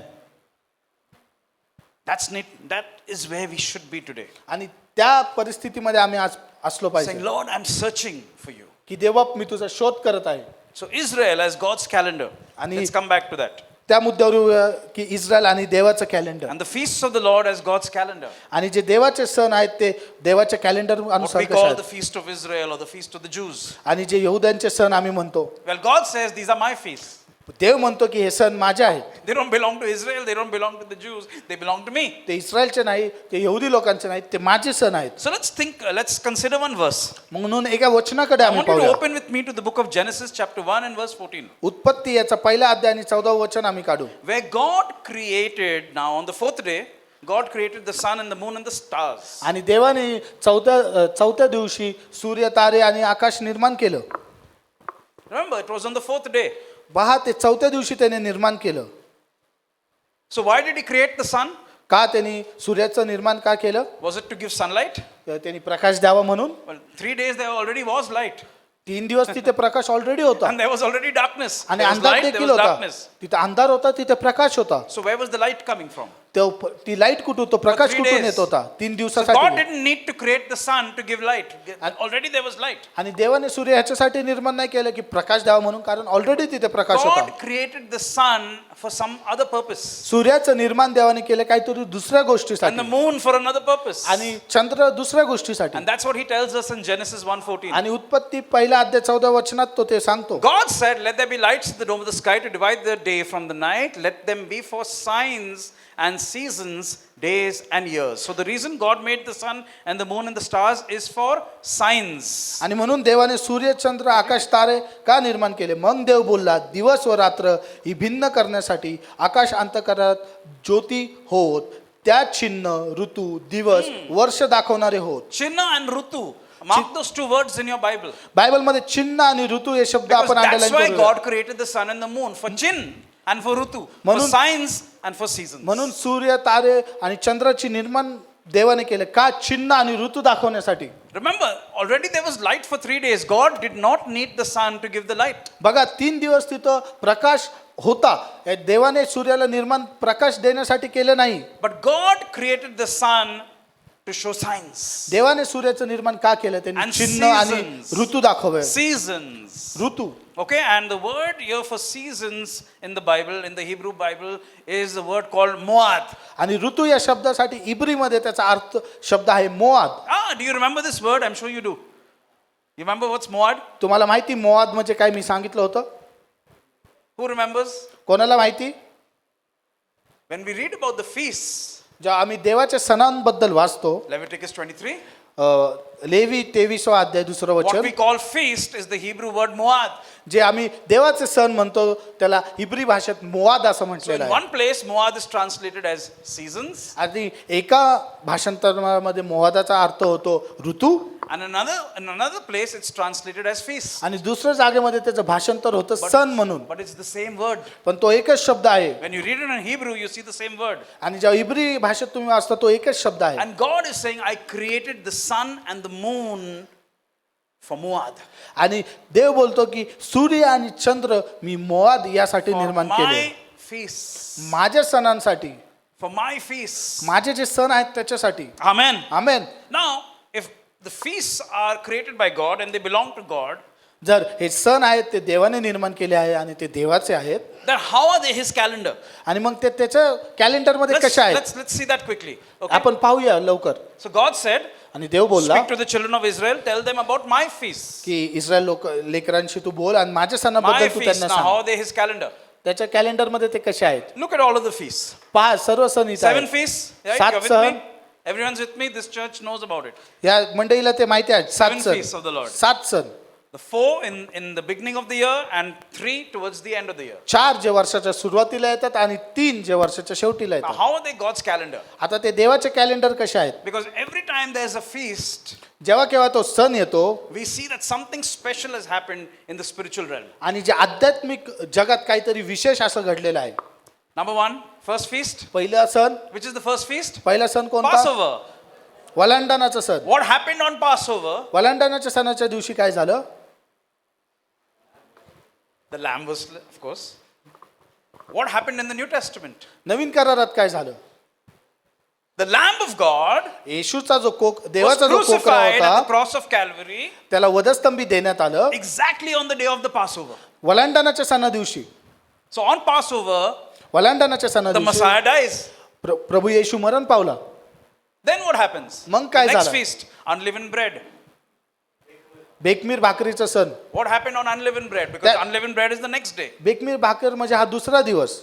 That's neat. That is where we should be today. आणि त्या परिस्थितीमध्ये आम्ही आज असलो Saying, पाहिजे Lord, I'm searching for you. की देवा मी तुझा शोध करत आहे. So Israel has God's calendar. आणि- Let's come back to that. त्या मुद्द्यावर येऊया की इस्रायल आणि देवाचं calendar And the feasts of the Lord has God's calendar. आणि जे देवाचे सण आहेत ते देवाच्या कॅलेंडर What अनुसार we कसे call आहेत. the feast of Israel or the feast of the Jews. आणि जे यहूद्यांचे सण आम्ही म्हणतो, Well, God says these are my feasts. देव म्हणतो की हे सण माझे आहेत. They don't belong to Israel. They don't belong to the Jews. They belong to me. ते इस्रायलचे नाही, ते यहुदी लोकांचे नाहीत, ते माझे सण आहेत. So let's consider one verse. म्हणून एका वचनाकडे I आम्ही want you to पाहूया. open with me to the book of Genesis chapter 1 and verse 14. उत्पत्ती याचा पहिला अध्याय आणि 14 वचन आम्ही काढू. Where God created, now on the fourth day, God created the sun and the moon and the stars. आणि देवाने चौथ्या दिवशी सूर्य, तारे आणि आकाश निर्माण केलं. Remember, it was on the fourth day. पहा ते चौथ्या दिवशी त्याने निर्माण केलं. So why did he create the sun? का त्यांनी सूर्याचं निर्माण का केलं? Was it to give sunlight? त्यांनी प्रकाश द्यावा म्हणून. Well, 3 days there already was light. 3 दिवस तिथे प्रकाश ऑलरेडी होता And there was already darkness. आणि There was अंधार light, there देखील was होता. darkness. तिथे अंधार होता, तिथे प्रकाश होता. So where was the light coming from? ती लाईट कुठून, तो प्रकाश 3 कुठून days. येत होता? 3 So God दिवसासाठी. didn't need to create the sun to give light. Already there was light. आणि देवाने सूर्य ह्याच्यासाठी निर्माण नाही केलं की प्रकाश द्यावा म्हणून, कारण ऑलरेडी तिथे प्रकाश होता. God created the sun for some other purpose. सूर्याचं निर्माण देवाने केलं काहीतरी दुसऱ्या And the गोष्टीसाठी moon for another purpose. आणि चंद्र दुसऱ्या गोष्टीसाठी. And that's what he tells us in Genesis 1:14. आणि उत्पत्ती पहिला अध्याय 14 वचनात तो ते सांगतो. God said, "Let there be lights in the dome of the sky to divide the day from the night. Let them be for signs and seasons, days and years." So the reason God made the sun and the moon and the stars is for signs. आणि म्हणून देवाने सूर्य चंद्र आकाश तारे का निर्माण केले? मग देव बोलला, दिवस व रात्र ही भिन्न करण्यासाठी, आकाश अंतकारात ज्योती होत, त्या चिन्ह, ऋतू, दिवस, वर्ष दाखवणारे होत. Chinna and Rutu. Mark those 2 words in your Bible. बायबलमध्ये चिन्ह आणि ऋतू हे शब्द Because आपण that's अंडरलाईन why करूया. God created the sun and the moon for chin and for Rutu, for म्हणून- signs and for seasons. म्हणून सूर्य तारे आणि चंद्राची निर्माण देवाने केले का? चिन्ह आणि ऋतू दाखवण्यासाठी. Remember, already there was light for 3 days. God did not need the sun to give the light. बघा 3 दिवस तिथं प्रकाश होता. देवाने सूर्याला निर्माण प्रकाश देण्यासाठी केलं नाही. But God created the sun to show signs. देवाने सूर्याचं निर्माण का केलं? त्यांनी And चिन्ह आणि seasons. ऋतू दाखवे. Seasons. ऋतू. Okay, and the word here for seasons in the Bible, in the Hebrew Bible, is the word called moad. आणि ऋतू या शब्दासाठी इब्रीमध्ये त्याचा अर्थ शब्द आहे मोआद. Do you remember this word? I'm sure you do. You remember what's moad? तुम्हाला माहिती मोआद म्हणजे काय? मी सांगितलं होतं. Who remembers? कोणाला माहिती? When we read about the feasts, जेव्हा आम्ही देवाच्या सणांबद्दल वाचतो, Leviticus 23, लेवी 23वा अध्याय 2रं what वचन, we call feast is the Hebrew word moad. जे आम्ही देवाचे सण म्हणतो त्याला इब्री भाषेत मोआद असं So म्हटलेलं in आहे. one place, moad is translated as seasons, आणि एका भाषांतरामध्ये मोआदाचा अर्थ होतो ऋतू, and in another place, it's translated as feast. आणि दुसऱ्या जागेमध्ये त्याचं भाषांतर होतं सण म्हणून. But it's the same word. पण तो एकच शब्द आहे. When you read it in Hebrew, you see the same word. आणि जेव्हा इब्री भाषेत तुम्ही वाचता तो एकच शब्द आहे. And God is saying, "I created the sun and the moon for moad, आणि देव बोलतो की सूर्य आणि चंद्र मी मोआद यासाठी for निर्माण my केले, feasts, माझ्या सणांसाठी, for my feasts." माझे जे सण आहेत त्याच्यासाठी. Amen. Amen. Now, if the feasts are created by God and they belong to God, जर हे सण आहेत ते देवाने निर्माण केले आहे आणि ते देवाचे आहेत, then how are they His calendar? आणि मग ते त्याच्या कॅलेंडरमध्ये कसे आहेत Let's see that quickly. Okay. आपण पाहूया लवकर. So God said, आणि देव बोलला "Speak to the children of Israel, tell them about my feasts." की इस्रायल लेकरांशी तू बोल आणि माझ्या My सणाबद्दल तू feasts. त्यांना Now, how सांग. are they His calendar? त्याच्या कॅलेंडरमध्ये ते कसे आहेत Look at all of the feasts. पहा, सर्व सण इथे 7 आहेत. feasts. Right? 7 You're with सण. me? Everyone's with me. This church knows about it. या मंडळीला ते माहिती आहे. 7 7 सण, feasts of the Lord. 7 सण, The 4 in the beginning of the year and 3 towards the end of the year. 4 जे वर्षाच्या सुरुवातीला येतात आणि 3 जे वर्षाच्या शेवटीला Now, येतात. how are they God's calendar? आता ते देवाचे कॅलेंडर कसे आहेत? Because every time there's a feast, जेव्हा केव्हा तो सण येतो we see that something special has happened in the spiritual realm. आणि जे आध्यात्मिक जगात काहीतरी विशेष असं घडलेलं आहे. Number 1, first feast. पहिला सण, Which is the first feast? पहिला सण कोणता? Passover. वलांडणाचा सण. What happened on Passover? वलांडणाच्या सणाच्या दिवशी काय झालं? The lamb was, of course. What happened in the New Testament? नवीन करारात काय झालं? The Lamb of God येशूचा जो was देवाचा जो कोकरा crucified at the होता cross of Calvary त्याला वधस्तंभी देण्यात आलं exactly on the day of the Passover. वलांडणाच्या सणा दिवशी. So on Passover, वलांडणाच्या सणा the दिवशी Messiah dies. प्रभू येशू मरण पावला. Then what happens? मग काय The next झालं? feast, unleavened bread. बेकमीर भाकरीचा सण. What happened on unleavened bread? Because That- unleavened bread is the next day. बेकमीर भाकर म्हणजे हा दुसरा दिवस.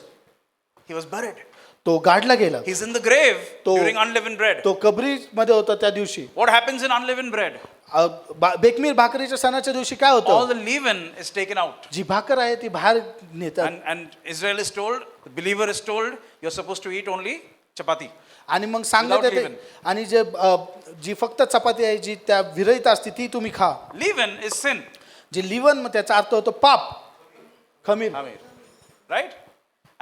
He was buried. तो गाडला गेला. He's in the grave तो- during unleavened bread. तो कबरीमध्ये होता त्या दिवशी. What happens in unleavened bread? बेकमीर भाकरीच्या सणाच्या दिवशी काय All होतं? the leaven is taken out. जी भाकर आहे ती बाहेर नेतात And Israel is told, the believer is told, you're supposed to eat only chapati. आणि मग सांगण्यात Without येते leaven. आणि जे जी फक्त चपाती आहे जी त्या विरहित असते ती तुम्ही खा. Leaven is sin. जे लिवन त्याचा अर्थ होतो पाप, खमीर. Amir. Right?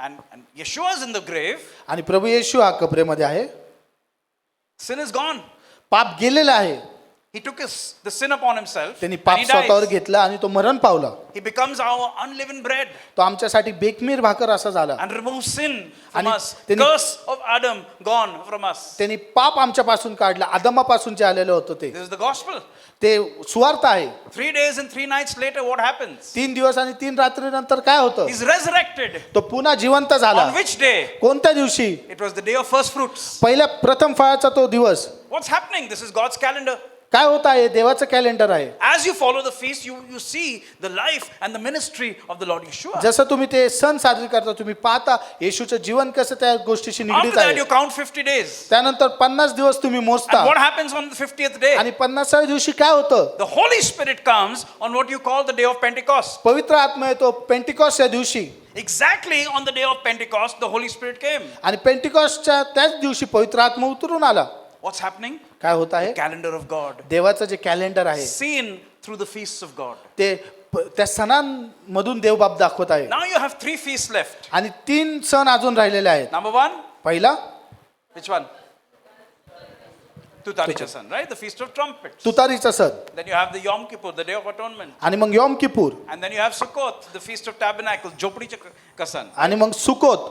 and Yeshua is in the grave, आणि प्रभू येशू हा कबरेमध्ये आहे. sin is gone. पाप गेलेला आहे. He took the sin upon himself. त्यांनी And पाप he स्वतःवर dies. घेतला आणि तो मरण पावला. He becomes our unleavened bread तो आमच्यासाठी बेकमीर भाकर असा झाला. and removes sin from आणि us. त्यांनी- Curse of Adam gone from us. त्यांनी पाप आमच्यापासून काढलं. आदमापासून जे आलेलं होतं ते This is the gospel. ते सुवार्थ आहे. 3 days and 3 nights later, what happens? 3 दिवस आणि 3 रात्री नंतर काय होतं? He's resurrected. तो पुन्हा जिवंत झाला. On which day? कोणत्या दिवशी? It was the day of first fruits. पहिल्या प्रथम फळाचा तो दिवस. What's happening? This is God's calendar. काय होत आहे? देवाचं कॅलेंडर आहे. As you follow the feast, you see the life and the ministry of the Lord Yeshua. जसं तुम्ही ते सण साजरे करता, तुम्ही पाहता येशूचं जीवन कसं त्या गोष्टीशी After निगडीत that, आहे. you count 50 days. त्यानंतर 50 दिवस तुम्ही मोजता. And what happens on the 50th day? आणि 50व्या दिवशी काय होतं? The Holy Spirit comes on what you call the day of Pentecost. पवित्र आत्मा येतो पेंटिकॉस्ट या दिवशी. Exactly on the day of Pentecost, the Holy Spirit came. आणि पेंटिकॉस्टच्या त्याच दिवशी पवित्र आत्मा उतरून आला. What's happening? काय होत आहे? Calendar of God. देवाचं जे कॅलेंडर आहे Seen through the feasts of God. ते त्या सणांमधून देवबाप दाखवत आहे. Now you have 3 feasts left. आणि 3 सण अजून राहिलेले आहेत. Number 1, पहिला which one? Tutaricha San, right? The Feast of Trumpets. तुतारीचा सण. Then you have the Yom Kippur, the Day of Atonement. आणि मग Yom किपूर. And then you have Sukkot, the Feast of Tabernacles, Jopadicha Kasan. आणि मग सुकोत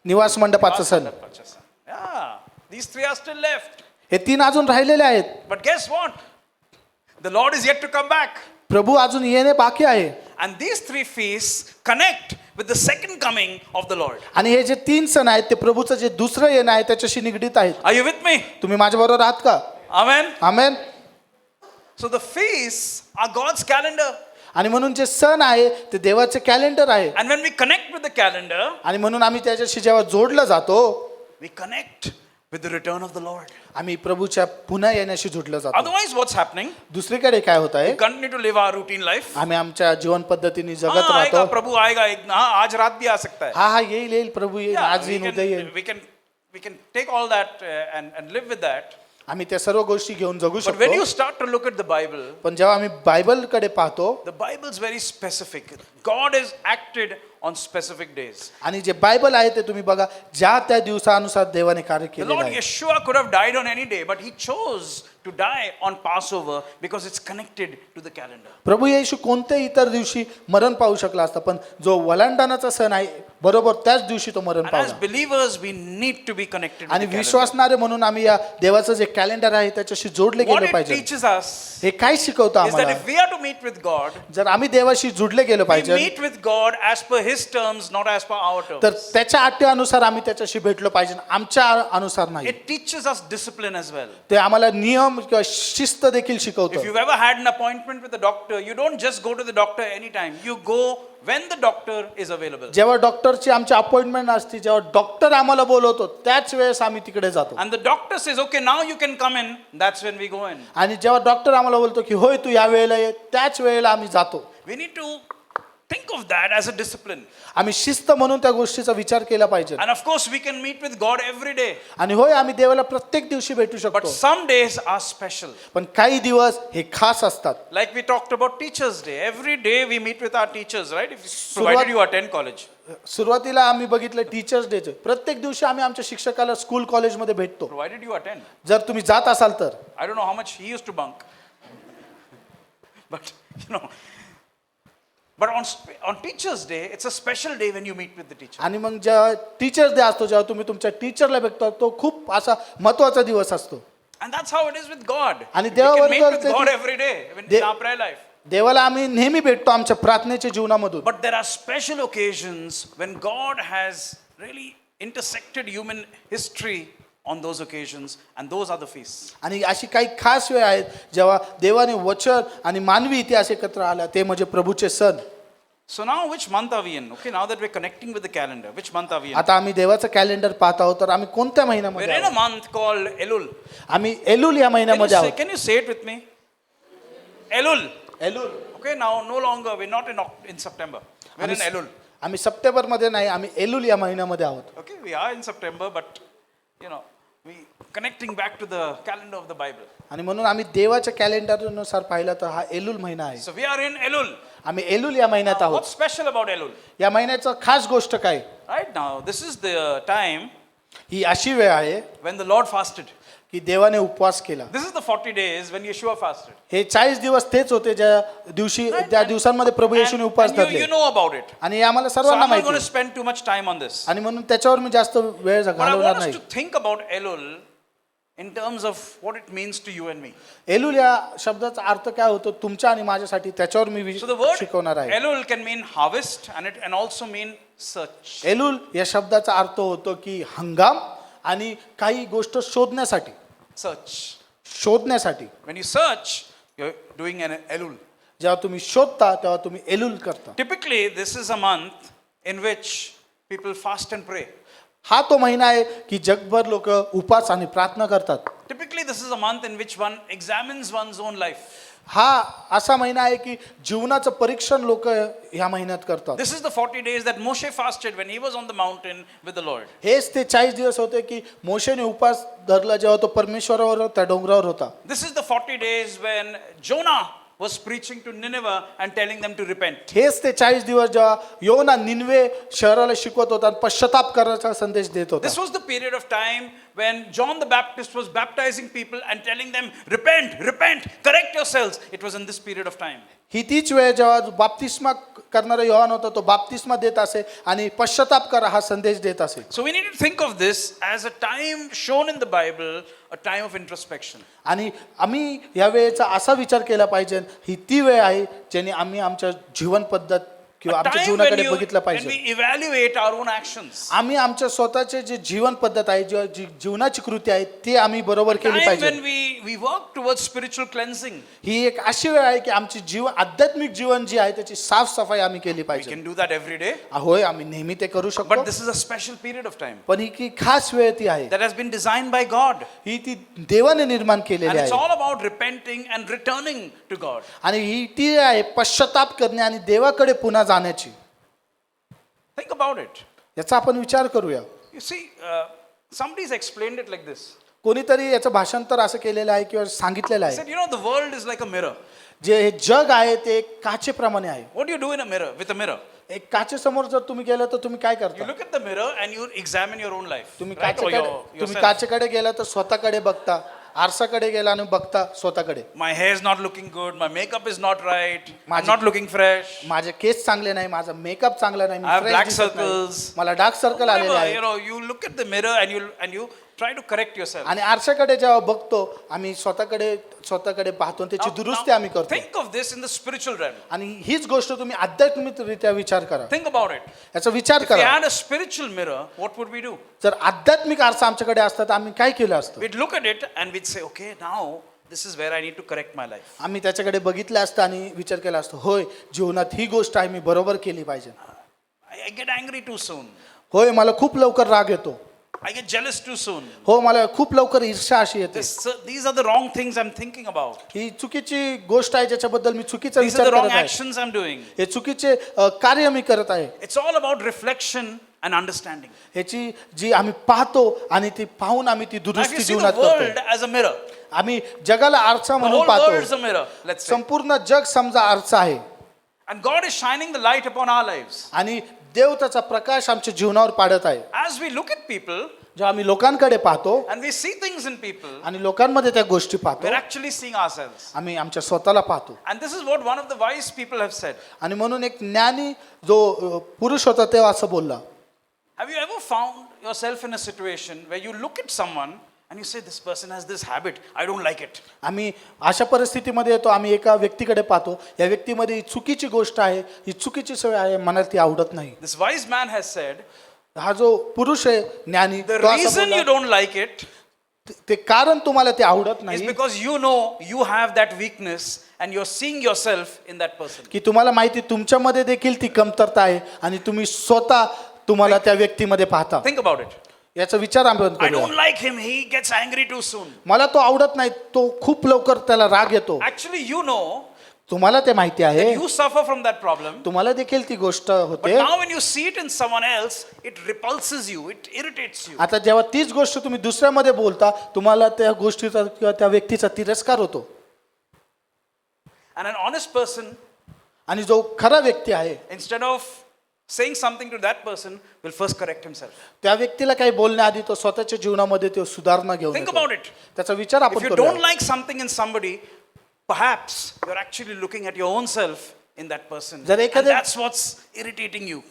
निवास मंडपाचा सण. Yeah, these 3 are still left. हे 3 अजून राहिलेले आहेत. But guess what? The Lord is yet to come back. प्रभू अजून येणे बाकी आहे. And these 3 feasts connect with the second coming of the Lord. आणि हे जे 3 सण आहेत ते प्रभूचं जे दुसरं येणं आहे त्याच्याशी निगडीत आहेत. Are you with me? तुम्ही माझ्या बरोबर आहात का? Amen. Amen. So the feasts are God's calendar. आणि म्हणून जे सण आहे ते देवाचे कॅलेंडर आहे. And when we connect with the calendar, आणि म्हणून आम्ही त्याच्याशी जेव्हा जोडलं जातो we connect with the return of the Lord. आम्ही प्रभूच्या पुन्हा येण्याशी जोडलं जातो. Otherwise, what's happening? दुसरीकडे काय होत आहे? We continue to live our routine life. आम्ही आमच्या जीवन पद्धतीने जगत हाँ, आएगा राहतो. प्रभु आएगा एक हाँ आज रात भी आ सकता है. हा हा येईल येईल प्रभू येईल, Yeah, आज येईल उद्या येईल. we can take all that and live with that. आम्ही त्या सर्व गोष्टी घेऊन जगू But when you शकतो. start to look at the Bible, पण जेव्हा आम्ही बायबलकडे पाहतो the Bible is very specific. God has acted on specific days. आणि जे बायबल आहे ते तुम्ही बघा, ज्या त्या दिवसानुसार देवाने कार्य The केलेलं Lord आहे. Yeshua could have died on any day, but He chose to die on Passover because it's connected to the calendar. प्रभू येशू कोणत्याही इतर दिवशी मरण पावू शकला असता, पण जो वलांडणाचा सण आहे बरोबर त्याच दिवशी तो मरण And as पावला. believers, we need to be connected with आणि the calendar. विश्वासणारे म्हणून आम्ही या देवाचं जे कॅलेंडर आहे त्याच्याशी जोडले What गेले it पाहिजे. teaches us हे काय शिकवतं is that आम्हाला? if we are to meet with God, जर आम्ही देवाशी जुडले गेलो we पाहिजे meet with God as per His terms, not as per our तर terms. त्याच्या अट्ट्यानुसार आम्ही त्याच्याशी भेटलो पाहिजे, आमच्या अनुसार नाही. It teaches us discipline as well. ते आम्हाला नियम किंवा शिस्त देखील If शिकवतं. you've ever had an appointment with a doctor, you don't just go to the doctor anytime. You go when the doctor is available. जेव्हा डॉक्टरची आमची अपॉइंटमेंट असते, जेव्हा डॉक्टर आम्हाला बोलवतो त्याच वेळेस आम्ही तिकडे जातो. And the doctor says, okay, now you can come in. That's when we go in. आणि जेव्हा डॉक्टर आम्हाला बोलतो की होय तू या वेळेला ये, त्याच वेळेला आम्ही जातो. We need to think of that as a discipline. आम्ही शिस्त म्हणून त्या गोष्टीचा विचार केला पाहिजे. And of course, we can meet with God every day. आणि होय आम्ही देवाला प्रत्येक दिवशी भेटू But शकतो, some days are special. पण काही दिवस हे खास असतात. Like we talked about Teachers' Day. Every day we meet with our teachers, right? If Suruat- provided you attend college. सुरुवातीला आम्ही बघितलं टीचर्स डेचं, प्रत्येक दिवशी आम्ही आमच्या शिक्षकाला स्कूल कॉलेजमध्ये भेटतो. Provided you attend. जर तुम्ही जात असाल तर. I don't know how much he used to bunk. But, you know. But on Teachers' Day, it's a special day when you meet with the teacher. आणि मग जेव्हा टीचर्स डे असतो, जेव्हा तुम्ही तुमच्या टीचरला भेटतो, तो खूप असा महत्वाचा दिवस असतो. And that's how it is with God. आणि We देवावर can meet with करते God की- every day in they- our prayer life. देवाला आम्ही नेहमी भेटतो आमच्या प्रार्थनेच्या जीवनामधून. But there are special occasions when God has really intersected human history on those occasions, and those are the feasts. आणि अशी काही खास वेळ आहेत जेव्हा देवाने वचन आणि मानवी इतिहास एकत्र आला, ते म्हणजे प्रभूचे सण. So now which month are we in? Okay, now that we're connecting with the calendar, which month are we in? आता आम्ही देवाचं कॅलेंडर पाहत आहोत, तर आम्ही कोणत्या We're महिन्यामध्ये in a आहोत? month called Elul. आम्ही एलुल या महिन्यामध्ये आहोत. Can you say it with me? Elul. एलुल. Okay, now no longer, we're not in September. We're in Elul. आम्ही सप्टेंबरमध्ये नाही, आम्ही एलुल या महिन्यामध्ये आहोत. Okay, we are in September, but you know, we connecting back to the calendar of the Bible. आणि म्हणून आम्ही देवाच्या कॅलेंडरनुसार पाहिलं तर हा एलुल महिना आहे. So we are in Elul. आम्ही एलुल या महिन्यात आहोत. What's special about Elul? या महिन्याचं खास गोष्ट काय? Right now, this is the time ही अशी वेळ आहे when the Lord fasted. की देवाने उपवास केला. This is the 40 days when Yeshua fasted. हे 40 दिवस तेच होते ज्या दिवशी त्या दिवसांमध्ये प्रभू येशूने उपवास And you धरले. know about it. आणि हे आम्हाला So सर्वांना I'm not माहिती going to आहे. spend too much time on this. आणि म्हणून त्याच्यावर मी जास्त वेळ But I घालवणार want us नाही. to think about Elul in terms of what it means to you and me. एलुल या शब्दाचा अर्थ काय होतो तुमच्या आणि माझ्यासाठी त्याच्यावर मी So the word शिकवणार आहे. Elul can mean harvest and it can also mean search. एलुल या शब्दाचा अर्थ होतो की हंगाम आणि काही गोष्ट शोधण्यासाठी. Search. शोधण्यासाठी When you search, you're doing an Elul. जेव्हा तुम्ही शोधता तेव्हा तुम्ही एलुल करता. Typically, this is a month in which people fast and pray. हा तो महिना आहे की जगभर लोक उपास आणि प्रार्थना करतात. Typically, this is a month in which one examines one's own life. हा असा महिना आहे की जीवनाचं परीक्षण लोक ह्या महिन्यात करतात. This is the 40 days that Moshe fasted when he was on the mountain with the Lord. हेच ते 40 दिवस होते की मोशेने उपास धरला जेव्हा तो परमेश्वरावर त्या डोंगरावर होता. This is the 40 days when Jonah was preaching to Nineveh and telling them to repent. हेच ते 40 दिवस जेव्हा योना निनवे शहराला शिकवत होता आणि पश्चाताप करायचा संदेश देत होता. This was the period of time when John the Baptist was baptizing people and telling them, repent, repent, correct yourselves. It was in this period of time. ही तीच वेळ जेव्हा बाप्तिस्मा करणारा योहान होता तो बाप्तिस्मा देत असे आणि पश्चाताप करा हा संदेश देत असे. So we need to think of this as a time shown in the Bible, a time of introspection. आणि आम्ही या वेळेचा असा विचार केला पाहिजे ही ती वेळ आहे ज्याने आम्ही आमच्या जीवन पद्धत किंवा A आमच्या time जीवनाकडे when बघितलं we पाहिजे. evaluate our own actions. आम्ही आमच्या स्वतःचे जे जीवन पद्धत आहे जी जीवनाची कृती आहे ते आम्ही बरोबर केली Time पाहिजे. when we work towards spiritual cleansing. ही एक अशी वेळ आहे की आमची जीवन आध्यात्मिक जीवन जी आहे त्याची साफसफाई आम्ही केली We पाहिजे. can do that every day. होय आम्ही नेहमी ते करू But शकतो this is a special period of time पण ही की खास वेळ ती आहे that has been designed by God. ही ती देवाने निर्माण And केलेली it's आहे all about repenting and returning to God. आणि ही ती आहे पश्चाताप करणे आणि देवाकडे पुन्हा जाण्याची. Think about it. याचा आपण विचार करूया. You see, somebody's explained it like this. कोणीतरी याचं भाषांतर असं केलेलं आहे किंवा सांगितलेलं He आहे said, you know, the world is like a mirror. जे हे जग आहे ते एक काचेप्रमाणे आहे. What do you do in a mirror? With a mirror, एक काचेसमोर जर तुम्ही गेला तर तुम्ही काय you करता? look at the mirror and you examine your own life. तुम्ही Right? Or तुम्ही yourself. काचेकडे गेला तर स्वतःकडे बघता, आरसाकडे गेला आणि बघता स्वतःकडे. My hair is not looking good. My makeup is not right. I'm माझी- not looking fresh. माझे केस चांगले नाही, माझा मेकअप चांगला नाही, मी I have fresh black दिसत नाही. circles. मला डार्क सर्कल आलेले Whatever, आहे. you know, you look at the mirror and you try to correct yourself. आणि आरशाकडे जेव्हा बघतो आम्ही स्वतःकडे पाहतो आणि त्याची दुरुस्ती आम्ही करतो. Think of this in the spiritual realm. आणि हीच गोष्ट तुम्ही आध्यात्मिकरित्या विचार करा. Think about it. याचा विचार If we करा. had a spiritual mirror, what would we do? जर आध्यात्मिक आरसा आमच्याकडे असता तर आम्ही काय केलं असतं? We'd look at it and we'd say, okay, now this is where I need to correct my life. आम्ही त्याच्याकडे बघितलं असतं आणि विचार केला असतो होय जीवनात ही गोष्ट आहे मी बरोबर केली पाहिजे. I get angry too soon. होय मला खूप लवकर राग येतो. I get jealous too soon. हो मला खूप लवकर ईर्ष्या अशी येते. These are the wrong things I'm thinking about. ही चुकीची गोष्ट आहे ज्याच्याबद्दल मी चुकीचा These are विचार the wrong करत आहे. actions I'm doing. हे चुकीचे कार्य मी करत आहे. It's all about reflection and understanding. ह्याची जी आम्ही पाहतो आणि ती पाहून आम्ही ती Now, if दुरुस्ती you see जीवनात the world करतो. as a mirror, आम्ही जगाला आरसा the म्हणून whole world is पाहतो. a mirror, let's say. संपूर्ण जग समजा आरसा आहे And God is shining the light upon our lives. आणि देव त्याचा प्रकाश आमच्या जीवनावर पाडत आहे. As we look at people जेव्हा आम्ही लोकांकडे पाहतो and we see things in people, आणि लोकांमध्ये त्या गोष्टी पाहतो we're actually seeing ourselves. आम्ही आमच्या स्वतःला पाहतो. And this is what one of the wise people have said. आणि म्हणून एक ज्ञानी जो पुरुष होता तेव्हा असं बोलला. Have you ever found yourself in a situation where you look at someone and you say, this person has this habit, I don't like it. आम्ही अशा परिस्थितीमध्ये येतो आम्ही एका व्यक्तीकडे पाहतो या व्यक्तीमध्ये ही चुकीची गोष्ट आहे ही चुकीची सवय आहे मला ती आवडत नाही. This wise man has said, हा जो पुरुष आहे ज्ञानी the तो असं reason बोलला, you don't like it ते कारण तुम्हाला ते आवडत is नाही because you know you have that weakness and you're seeing yourself in that person. की तुम्हाला माहिती तुमच्यामध्ये देखील ती कमतरता आहे आणि तुम्ही स्वतः तुम्हाला त्या व्यक्तीमध्ये पाहता. Think about it. याचा विचार आपण I करूया. don't like him, he gets angry too soon. मला तो आवडत नाही तो खूप लवकर त्याला राग येतो. Actually, you know तुम्हाला ते माहिती आहे that you suffer from that problem. तुम्हाला देखील ती गोष्ट But होते. now when you see it in someone else, it repulses you, it irritates you. आता जेव्हा तीच गोष्ट तुम्ही दुसऱ्यामध्ये बोलता तुम्हाला त्या गोष्टीचा किंवा त्या व्यक्तीचा तिरस्कार होतो. And an honest person आणि जो खरा व्यक्ती आहे instead of saying something to that person, will first correct himself. त्या व्यक्तीला काही बोलण्याआधी तो स्वतःच्या जीवनामध्ये तो सुधारणा घेऊन Think येतो. about it. त्याचा विचार If आपण you करूया. don't like something in somebody, perhaps you're actually looking at your own self in that person. जर And एखाद्या- that's what's irritating you.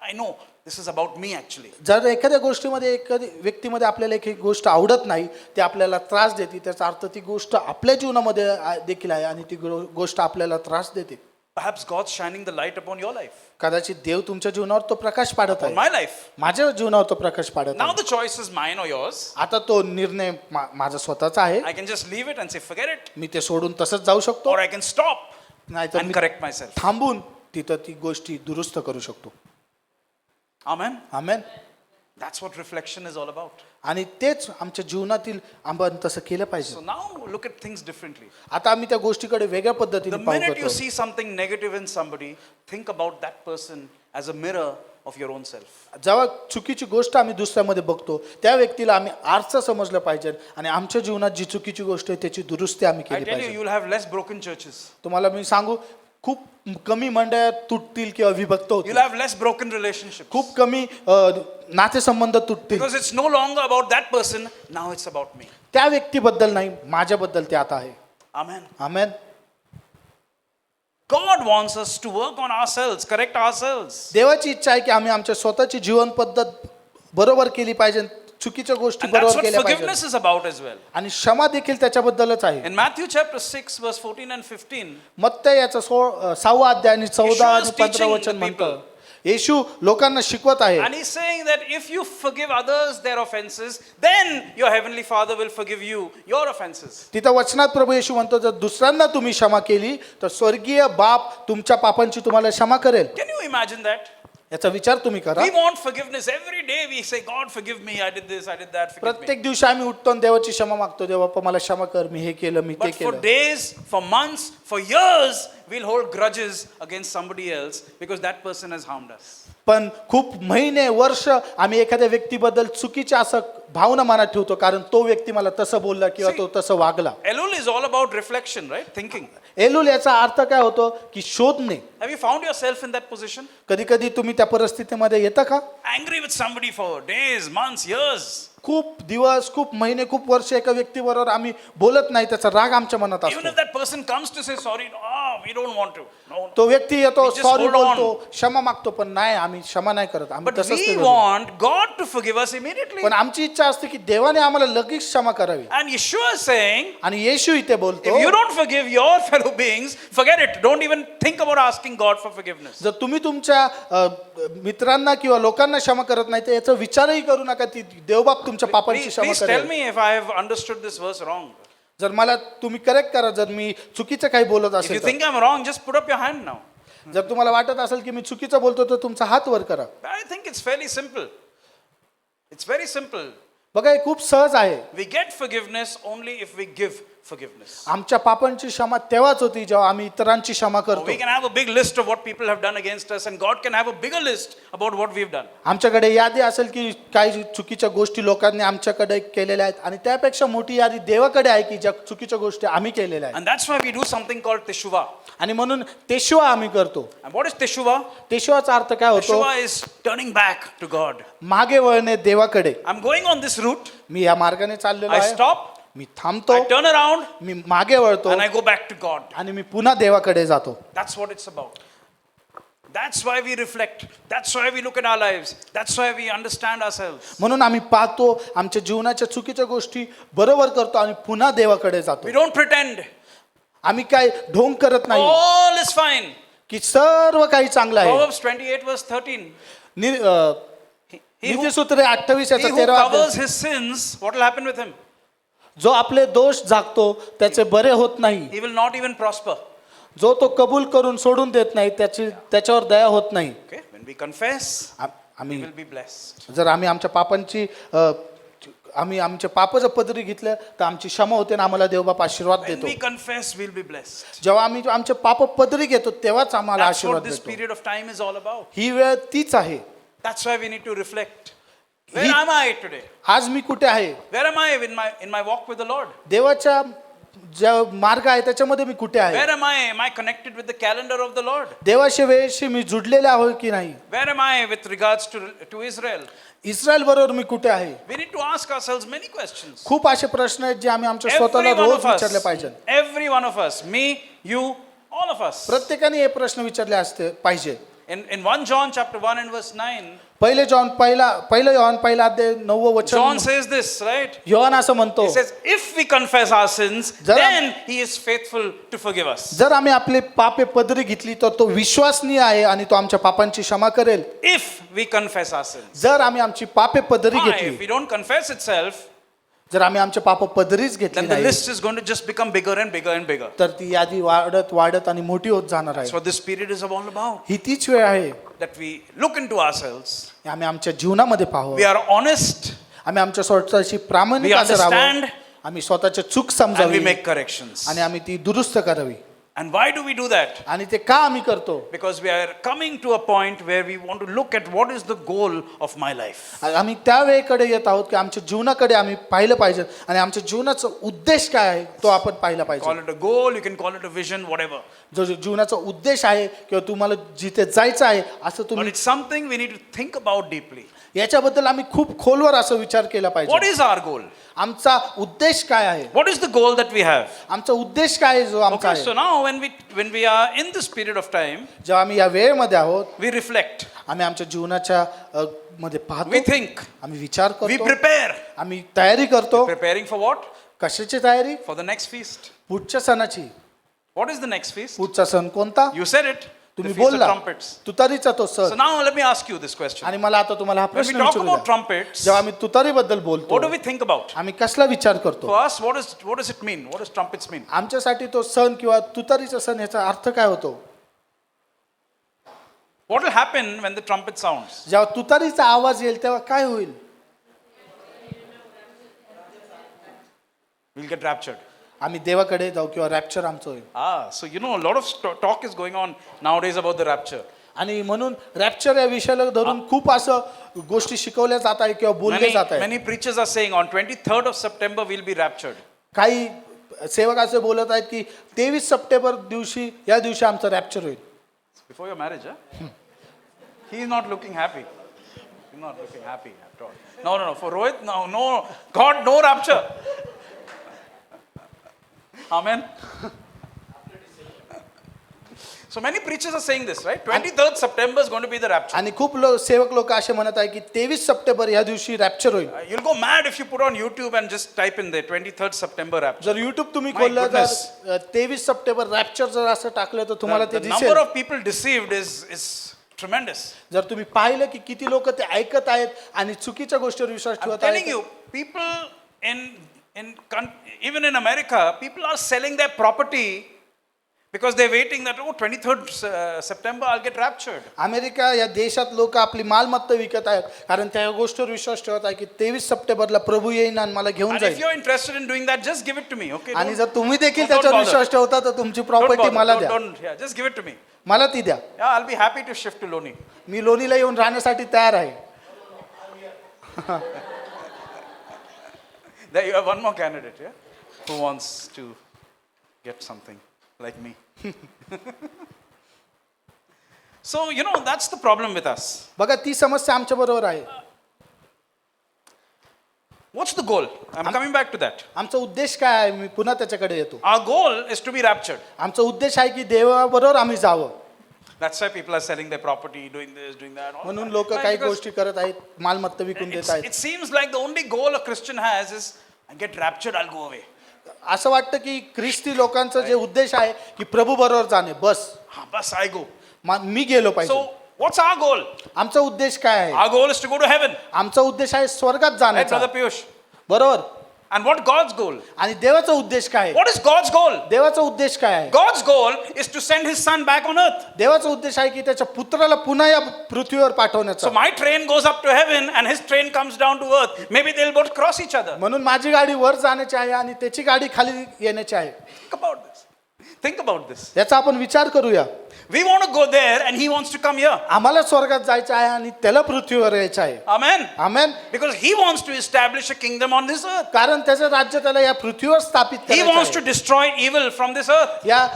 I know this is about me actually. जर एखाद्या गोष्टीमध्ये एखादी व्यक्तीमध्ये आपल्याला एक गोष्ट आवडत नाही ते आपल्याला त्रास देते त्याचा अर्थ ती गोष्ट आपल्या जीवनामध्ये देखील आहे आणि ती गोष्ट आपल्याला त्रास देते. Perhaps God's shining the light upon your life, कदाचित देव तुमच्या जीवनावर तो प्रकाश पाडत on आहे. my life. माझ्या जीवनावर तो प्रकाश पाडत Now आहे. the choice is mine or yours. आता तो निर्णय माझा स्वतःचा आहे. I can just leave it and say, forget it. मी ते सोडून तसंच जाऊ शकतो Or I can stop नाहीतर and मी correct myself. थांबून तिथं ती गोष्टी दुरुस्त करू शकतो. Amen. Amen. That's what reflection is all about. आणि तेच आमच्या जीवनातील आपण तसं केलं पाहिजे. So now look at things differently. आता आम्ही त्या गोष्टीकडे वेगळ्या The पद्धतीने minute you पाहतो. see something negative in somebody, think about that person as a mirror of your own self. जेव्हा चुकीची गोष्ट आम्ही दुसऱ्यामध्ये बघतो त्या व्यक्तीला आम्ही आरसा समजलं पाहिजे आणि आमच्या जीवनात जी चुकीची गोष्ट आहे त्याची दुरुस्ती आम्ही I केली tell you, पाहिजे. you'll have less broken churches. तुम्हाला मी सांगू खूप कमी मंडळात तुटतील किंवा विभक्त You'll होतील. have less broken relationships. खूप कमी नातेसंबंध तुटतील. Because it's no longer about that person, now it's about me. त्या व्यक्तीबद्दल नाही माझ्याबद्दल ते आता आहे. Amen. Amen. God wants us to work on ourselves, correct ourselves. देवाची इच्छा आहे की आम्ही आमच्या स्वतःची जीवन पद्धत बरोबर केली पाहिजे चुकीच्या गोष्टी And that's बरोबर what केल्या forgiveness पाहिजे is about as well. आणि क्षमा देखील त्याच्याबद्दलच आहे. In Matthew chapter 6, verse 14 and 15, मत्तई याचा 6वा अध्याय आणि 14 आणि Yeshua is 15 teaching वचन the म्हणतं people. येशू लोकांना शिकवत आहे and he's saying that if you forgive others their offenses, then your heavenly Father will forgive you your offenses. तिथं वचनात प्रभू येशू म्हणतो जर दुसऱ्यांना तुम्ही क्षमा केली तर स्वर्गीय बाप तुमच्या पापांची तुम्हाला क्षमा करेल. Can you imagine that? याचा विचार तुम्ही करा. We want forgiveness every day. We say, God, forgive me. I did this, I did that. Forgive me. प्रत्येक दिवशी आम्ही उठतो आणि देवाची क्षमा मागतो. देवा बाप्पा मला क्षमा कर मी हे केलं मी ते But for केलं. days, for months, for years, we'll hold grudges against somebody else because that person has harmed us. पण खूप महिने वर्ष आम्ही एखाद्या व्यक्तीबद्दल चुकीच्या असं भावना मनात ठेवतो कारण तो व्यक्ती मला तसं बोलला किंवा तो तसं वागला. Elul is all about reflection, right? Thinking. एलुल याचा अर्थ काय होतो की शोधणे. Have you found yourself in that position? कधी कधी तुम्ही त्या परिस्थितीमध्ये येता का Angry with somebody for days, months, years. खूप दिवस खूप महिने खूप वर्ष एका व्यक्तीबरोबर आम्ही बोलत नाही त्याचा राग आमच्या मनात Even असतो. if that person comes to say sorry, we don't want to. No. तो व्यक्ती येतो We just sorry hold on. बोलतो क्षमा मागतो पण नाही आम्ही क्षमा नाही करत आम्ही But तसंच we ते करतो. want God to forgive us immediately. पण आमची इच्छा असते की देवाने आम्हाला लगेच क्षमा करावी. And Yeshua is saying, आणि येशू इथे बोलतो if you don't forgive your fellow beings, forget it. Don't even think about asking God for forgiveness. जर तुम्ही तुमच्या मित्रांना किंवा लोकांना क्षमा करत नाही तर याचा विचारही करू नका ती देवबाप तुमच्या पापांची Please, क्षमा please tell करेल. me if I have understood this verse wrong. जर मला तुम्ही करेक्ट करा जर मी चुकीचं काही बोलत If you असेल तर. think I'm wrong, just put up your hand now. जर तुम्हाला वाटत असेल की मी चुकीचं बोलतो तर तुमचा हात वर करा. I think it's fairly simple. It's very simple. बघा हे खूप सहज आहे. We get forgiveness only if we give forgiveness. आमच्या पापांची क्षमा तेव्हाच होती जेव्हा आम्ही इतरांची क्षमा करतो. We can have a big list of what people have done against us, and God can have a bigger list about what we've done. आमच्याकडे यादी असेल की काही चुकीच्या गोष्टी लोकांनी आमच्याकडे केलेल्या आहेत आणि त्यापेक्षा मोठी यादी देवाकडे आहे की ज्या चुकीच्या गोष्टी आम्ही केलेल्या आहेत. And that's why we do something called Teshuvah. आणि म्हणून तेशुवा आम्ही करतो. And what is Teshuvah? तेशुवाचा अर्थ काय होतो Teshuvah is turning back to God. मागे वळणे देवाकडे. I'm going on this route. मी या मार्गाने चाललेलो I आहे. stop. मी थांबतो I turn around मी मागे वळतो and I go back to God. आणि मी पुन्हा देवाकडे जातो. That's what it's about. That's why we reflect. That's why we look at our lives. That's why we understand ourselves. म्हणून आम्ही पाहतो आमच्या जीवनाच्या चुकीच्या गोष्टी बरोबर करतो आणि पुन्हा देवाकडे जातो. We don't pretend. आम्ही काय ढोंग करत नाही All is fine. की सर्व काही चांगलं आहे. Proverbs 28 verse 13. He who नीतिसूत्रे 28 याचा 13 covers अध्याय. his sins, what will happen with him? जो आपले दोष झाकतो त्याचे बरे होत नाही. He will not even prosper. जो तो कबूल करून सोडून देत नाही त्याच्यावर दया होत नाही. Okay? When we confess, we आम्ही will be blessed. जर आम्ही आमच्या पापांची आम्ही आमच्या पाप जर पदरी घेतलं तर आमची क्षमा होते आणि आम्हाला देवबाप आशीर्वाद When देतो. we confess, we'll be blessed. जेव्हा आम्ही आमचे पाप पदरी घेतो तेव्हाच आम्हाला That's आशीर्वाद what this देतो. period of time is all about. ही वेळ तीच आहे. That's why we need to reflect. Where am I today? आज मी कुठे आहे Where am I in my walk with the Lord? देवाच्या ज्या मार्ग आहे त्याच्यामध्ये मी कुठे आहे? Where am I? Am I connected with the calendar of the Lord? देवाच्या वेळेशी मी जुडलेला आहे की नाही? Where am I with regards to Israel? Israel बरोबर मी कुठे आहे? We need to ask ourselves many questions. खूप असे प्रश्न आहेत जे आम्ही आमच्या Every स्वतःला one रोज of विचारले us, पाहिजे. every one of us, me, you, all of us. प्रत्येकाने हे प्रश्न विचारले असते पाहिजे. In 1 John chapter 1 and verse 9, पहिलं योहान पहिला अध्याय 9 वचन John says this, right? Yohan असं म्हणतो, He says, if we confess our sins, जर आम- then he is faithful to forgive us. जर आम्ही आपली पापे पदरी घेतली तर तो विश्वासनीय आहे आणि तो आमच्या पापांची क्षमा करेल. If we confess our sins. जर आम्ही आमची पापे पदरी Why? If घेतली, we don't confess itself, जर आम्ही आमचे पाप पदरीच घेतली then the नाही, list is going to just become bigger and bigger and bigger. तर ती यादी वाढत वाढत आणि मोठी होत जाणार That's आहे. what this period is all about. ही तीच वेळ आहे That we look into ourselves, आम्ही आमच्या जीवनामध्ये पाहू, we are honest, आम्ही आमच्या स्वतःची प्रामाणिक We असं राहावं, understand, आम्ही स्वतःच्या चूक and we समजावी make corrections. आणि आम्ही ती दुरुस्त करावी. And why do we do that? आणि ते का आम्ही करतो? Because we are coming to a point where we want to look at what is the goal of my life. आम्ही त्या वेळेकडे येत आहोत की आमच्या जीवनाकडे आम्ही पाहिलं पाहिजे आणि आमच्या जीवनाचा उद्देश काय आहे तो आपण पाहिला Call पाहिजे. it a goal, you can call it a vision, whatever. जो जीवनाचा उद्देश आहे किंवा तुम्हाला जिथे जायचं आहे असं But तुम्ही, it's something we need to think about deeply. याच्याबद्दल आम्ही खूप खोलवर असं विचार केला What पाहिजे. is our goal? आमचा उद्देश काय आहे? What is the goal that we have? आमचा उद्देश काय आहे जो आमचा Okay, so आहे? now when we are in this period of time, जेव्हा आम्ही या वेळेमध्ये आहोत, we reflect, आम्ही आमच्या जीवनाच्या मध्ये we पाहतो, think, आम्ही विचार we करतो, prepare. आम्ही तयारी करतो. Preparing for what? कशाची तयारी? For the next feast. पुढच्या सणाची. What is the next feast? पुढचा सण कोणता? You said it. The तुम्ही Feast of बोलला Trumpets. तुतारीचा तो So सण. now let me ask you this question. आणि मला आता तुम्हाला हा When we प्रश्न talk विचारू about द्या. trumpets, जेव्हा आम्ही तुतारीबद्दल बोलतो, what do we think about? आम्ही कसला विचार करतो? For us, what does it mean? What does trumpets mean? आमच्यासाठी तो सण किंवा तुतारीचा सण याचा अर्थ काय होतो? What will happen when the trumpet sounds? जेव्हा तुतारीचा आवाज येईल तेव्हा काय होईल? We'll get raptured. आम्ही देवाकडे जाऊ किंवा रॅप्चर आमचं होईल. So you know, a lot of talk is going on nowadays about the rapture. आणि म्हणून रॅप्चर या विषयाला धरून खूप असं गोष्टी शिकवल्या जात आहे किंवा बोलले जात आहे. Many preachers are saying on 23rd of September we'll be raptured. काही सेवक असे बोलत आहेत की 23 सप्टेंबर दिवशी या दिवशी आमचं रॅप्चर होईल. Before your marriage, huh? He's not looking happy. He's not looking happy at all. No. For Rohit, no. God, no rapture. Amen. So many preachers are saying this, right? 23rd September is going to be the rapture. आणि खूप सेवक लोक असे म्हणत आहे की 23 सप्टेंबर या दिवशी रॅप्चर होईल. You'll go mad if you put on YouTube and just type in there 23rd September rapture. जर युट्यूब तुम्ही My खोललं goodness. तर 23 सप्टेंबर रॅप्चर जर असं टाकलं तर तुम्हाला ते The number दिसेल. of people deceived is tremendous. जर तुम्ही पाहिलं की किती लोक ते ऐकत आहेत आणि चुकीच्या गोष्टीवर विश्वास I'm ठेवत telling आहेत. you, people even in America, people are selling their property because they're waiting that 23rd September I'll get raptured. America या देशात लोक आपली मालमत्ता विकत आहेत कारण त्या गोष्टीवर विश्वास ठेवत आहे की 23 सप्टेंबरला प्रभू येईन आणि मला घेऊन And if जाईल. you're interested in doing that, just give it to me, okay? आणि Don't- जर तुम्ही देखील don't त्याच्यावर bother. विश्वास ठेवता तर तुमची Don't प्रॉपर्टी bother. मला द्या. Yeah, just give it to me. मला ती द्या. Yeah, I'll be happy to shift to Loni. मी लोणीला येऊन राहण्यासाठी तयार आहे. There you have one more candidate, yeah? Who wants to get something like me. So, that's the problem with us. बघा ती समस्या आमच्या बरोबर आहे. What's the goal? I'm coming back to that. आमचा उद्देश काय आहे? मी पुन्हा त्याच्याकडे येतो. Our goal is to be raptured. आमचा उद्देश आहे की देवाबरोबर आम्ही जावं. That's why people are selling their property, doing this, doing that. all म्हणून that. लोक Right? काही Because गोष्टी करत आहेत, मालमत्ता विकून देत आहेत. it seems like the only goal a Christian has is, I get raptured, I'll go away. असं वाटतं की ख्रिस्ती लोकांचा जे उद्देश आहे की प्रभू बरोबर जाणे बस. Bas, I go. मी गेलो पाहिजे. So, what's our goal? आमचा उद्देश काय आहे? Our goal is to go to heaven. आमचा उद्देश आहे स्वर्गात Right, जाण्याचा. Brother Piyush? बरोबर. And what God's goal? आणि देवाचा उद्देश काय आहे? What is God's goal? देवाचा उद्देश काय आहे? God's goal is to send his son back on earth. देवाचा उद्देश आहे की त्याच्या पुत्राला पुन्हा या पृथ्वीवर पाठवण्याचा. So my train goes up to heaven and his train comes down to earth. Maybe they'll both cross each other. म्हणून माझी गाडी वर जाण्याची आहे आणि त्याची गाडी खाली येण्याची आहे. Think about this. Think about this. याचा आपण विचार करूया. We want to go there and he wants to come here. आम्हाला स्वर्गात जायचं आहे आणि त्याला पृथ्वीवर यायचं आहे. Amen. Amen. Because he wants to establish a kingdom on this earth. कारण त्याचं राज्य त्याला या पृथ्वीवर स्थापित He करायचं wants to आहे. destroy evil from this earth. या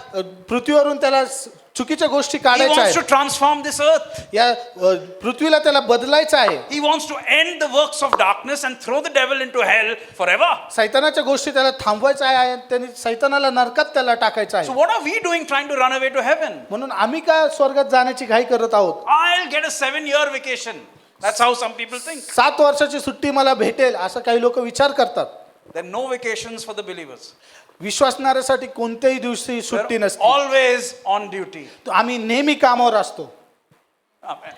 पृथ्वीवरून त्याला चुकीच्या गोष्टी He काढायच्या wants to आहेत. transform this earth. या पृथ्वीला त्याला बदलायचं आहे. He wants to end the works of darkness and throw the devil into hell forever. सैतानाच्या गोष्टी त्याला थांबवायचं आहे आणि त्यांनी सैतानाला नरकात त्याला टाकायचं So आहे. what are we doing trying to run away to heaven? म्हणून आम्ही का स्वर्गात जाण्याची घाई करत आहोत. I'll get a 7-year vacation. That's how some people think. 7 वर्षाची सुट्टी मला भेटेल असं काही लोक विचार करतात. There are no vacations for the believers. विश्वासणाऱ्यासाठी कोणत्याही दिवशी सुट्टी We're नसते. always on duty. तो आम्ही नेहमी कामावर असतो. Amen.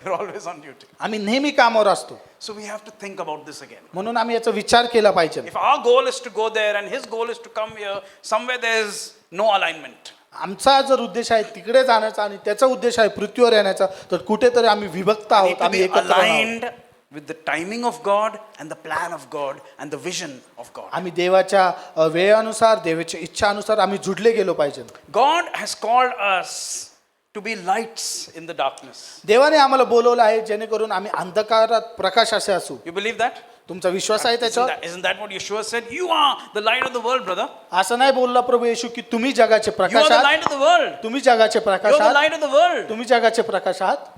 We're always on duty. आम्ही नेहमी कामावर असतो. So we have to think about this again. म्हणून आम्ही याचा विचार केला पाहिजे. If our goal is to go there and his goal is to come here, somewhere there's no alignment. आमचा जर उद्देश आहे तिकडे जाण्याचा आणि त्याचा उद्देश आहे पृथ्वीवर येण्याचा तर कुठेतरी आम्ही विभक्त We आहोत. need to आम्ही be एकत्र आहोत. aligned with the timing of God and the plan of God and the vision of God. आम्ही देवाच्या वेळेनुसार देवाच्या इच्छानुसार आम्ही जुडले गेलो पाहिजे. God has called us to be lights in the darkness. देवाने आम्हाला बोलवलं आहे जेणेकरून आम्ही अंधकारात प्रकाश असे असू. You believe that? तुमचा विश्वास आहे त्याच्यावर? Isn't that what Yeshua said? You are the light of the world, brother. असं नाही बोलला प्रभू येशू की तुम्ही जगाचे You प्रकाश are the आहात. light of the world. तुम्ही जगाचे प्रकाश You're the आहात. light of the world. तुम्ही जगाचे प्रकाश आहात.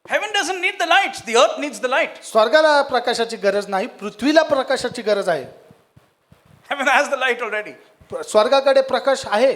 Heaven doesn't need the light. The earth needs the light. स्वर्गाला प्रकाशाची गरज नाही, पृथ्वीला प्रकाशाची गरज आहे. Heaven has the light already. स्वर्गाकडे प्रकाश आहे.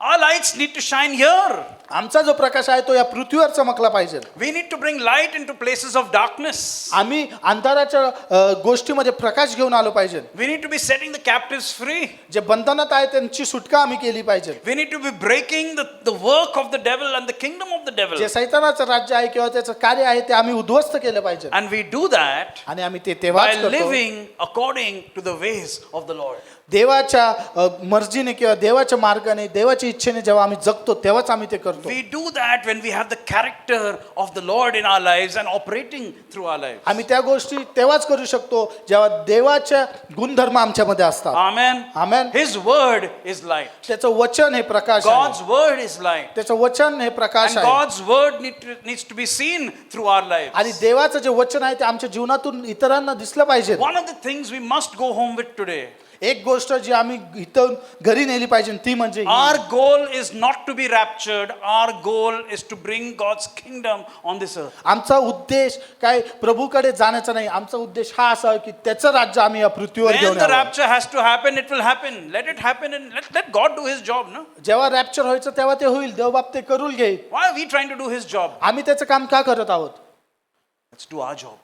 Our lights need to shine here. आमचा जो प्रकाश आहे तो या पृथ्वीवर चमकला पाहिजे. We need to bring light into places of darkness. आम्ही अंधाराच्या गोष्टीमध्ये प्रकाश घेऊन आलो पाहिजे. We need to be setting the captives free. जे बंधनात आहे त्यांची सुटका आम्ही केली पाहिजे. We need to be breaking the work of the devil and the kingdom of the devil. जे सैतानाचं राज्य आहे किंवा त्याचं कार्य आहे ते आम्ही उद्ध्वस्त केलं पाहिजे. And we do that आणि आम्ही ते by तेव्हाच करतो living according to the ways of the Lord. देवाच्या मर्जीने किंवा देवाच्या मार्गाने देवाच्या इच्छेने जेव्हा आम्ही जगतो तेव्हाच आम्ही ते करतो. We do that when we have the character of the Lord in our lives and operating through our lives. आम्ही त्या गोष्टी तेव्हाच करू शकतो जेव्हा देवाच्या गुणधर्म आमच्यामध्ये असतात. Amen. Amen. His word is light. त्याचं वचन हे प्रकाश आहे. God's word is light. त्याचं वचन हे प्रकाश And आहे. God's word needs to be seen through our lives. आणि देवाचं जे वचन आहे ते आमच्या जीवनातून इतरांना दिसलं पाहिजे. One of the things we must go home with today. एक गोष्ट जी आम्ही इथून घरी नेली पाहिजे ती म्हणजे Our goal is not to be raptured. Our goal is to bring God's kingdom on this earth. आमचा उद्देश काय प्रभूकडे जाण्याचा नाही. आमचा उद्देश हा असा की त्याचं राज्य आम्ही या पृथ्वीवर When घेऊन the यावं. rapture has to happen, it will happen. Let it happen and let God do his job, no? जेव्हा रॅप्चर व्हायचं तेव्हा ते होईल. देवबाप ते करून घेईल. Why are we trying to do his job? आम्ही त्याचं काम का करत आहोत? Let's do our job.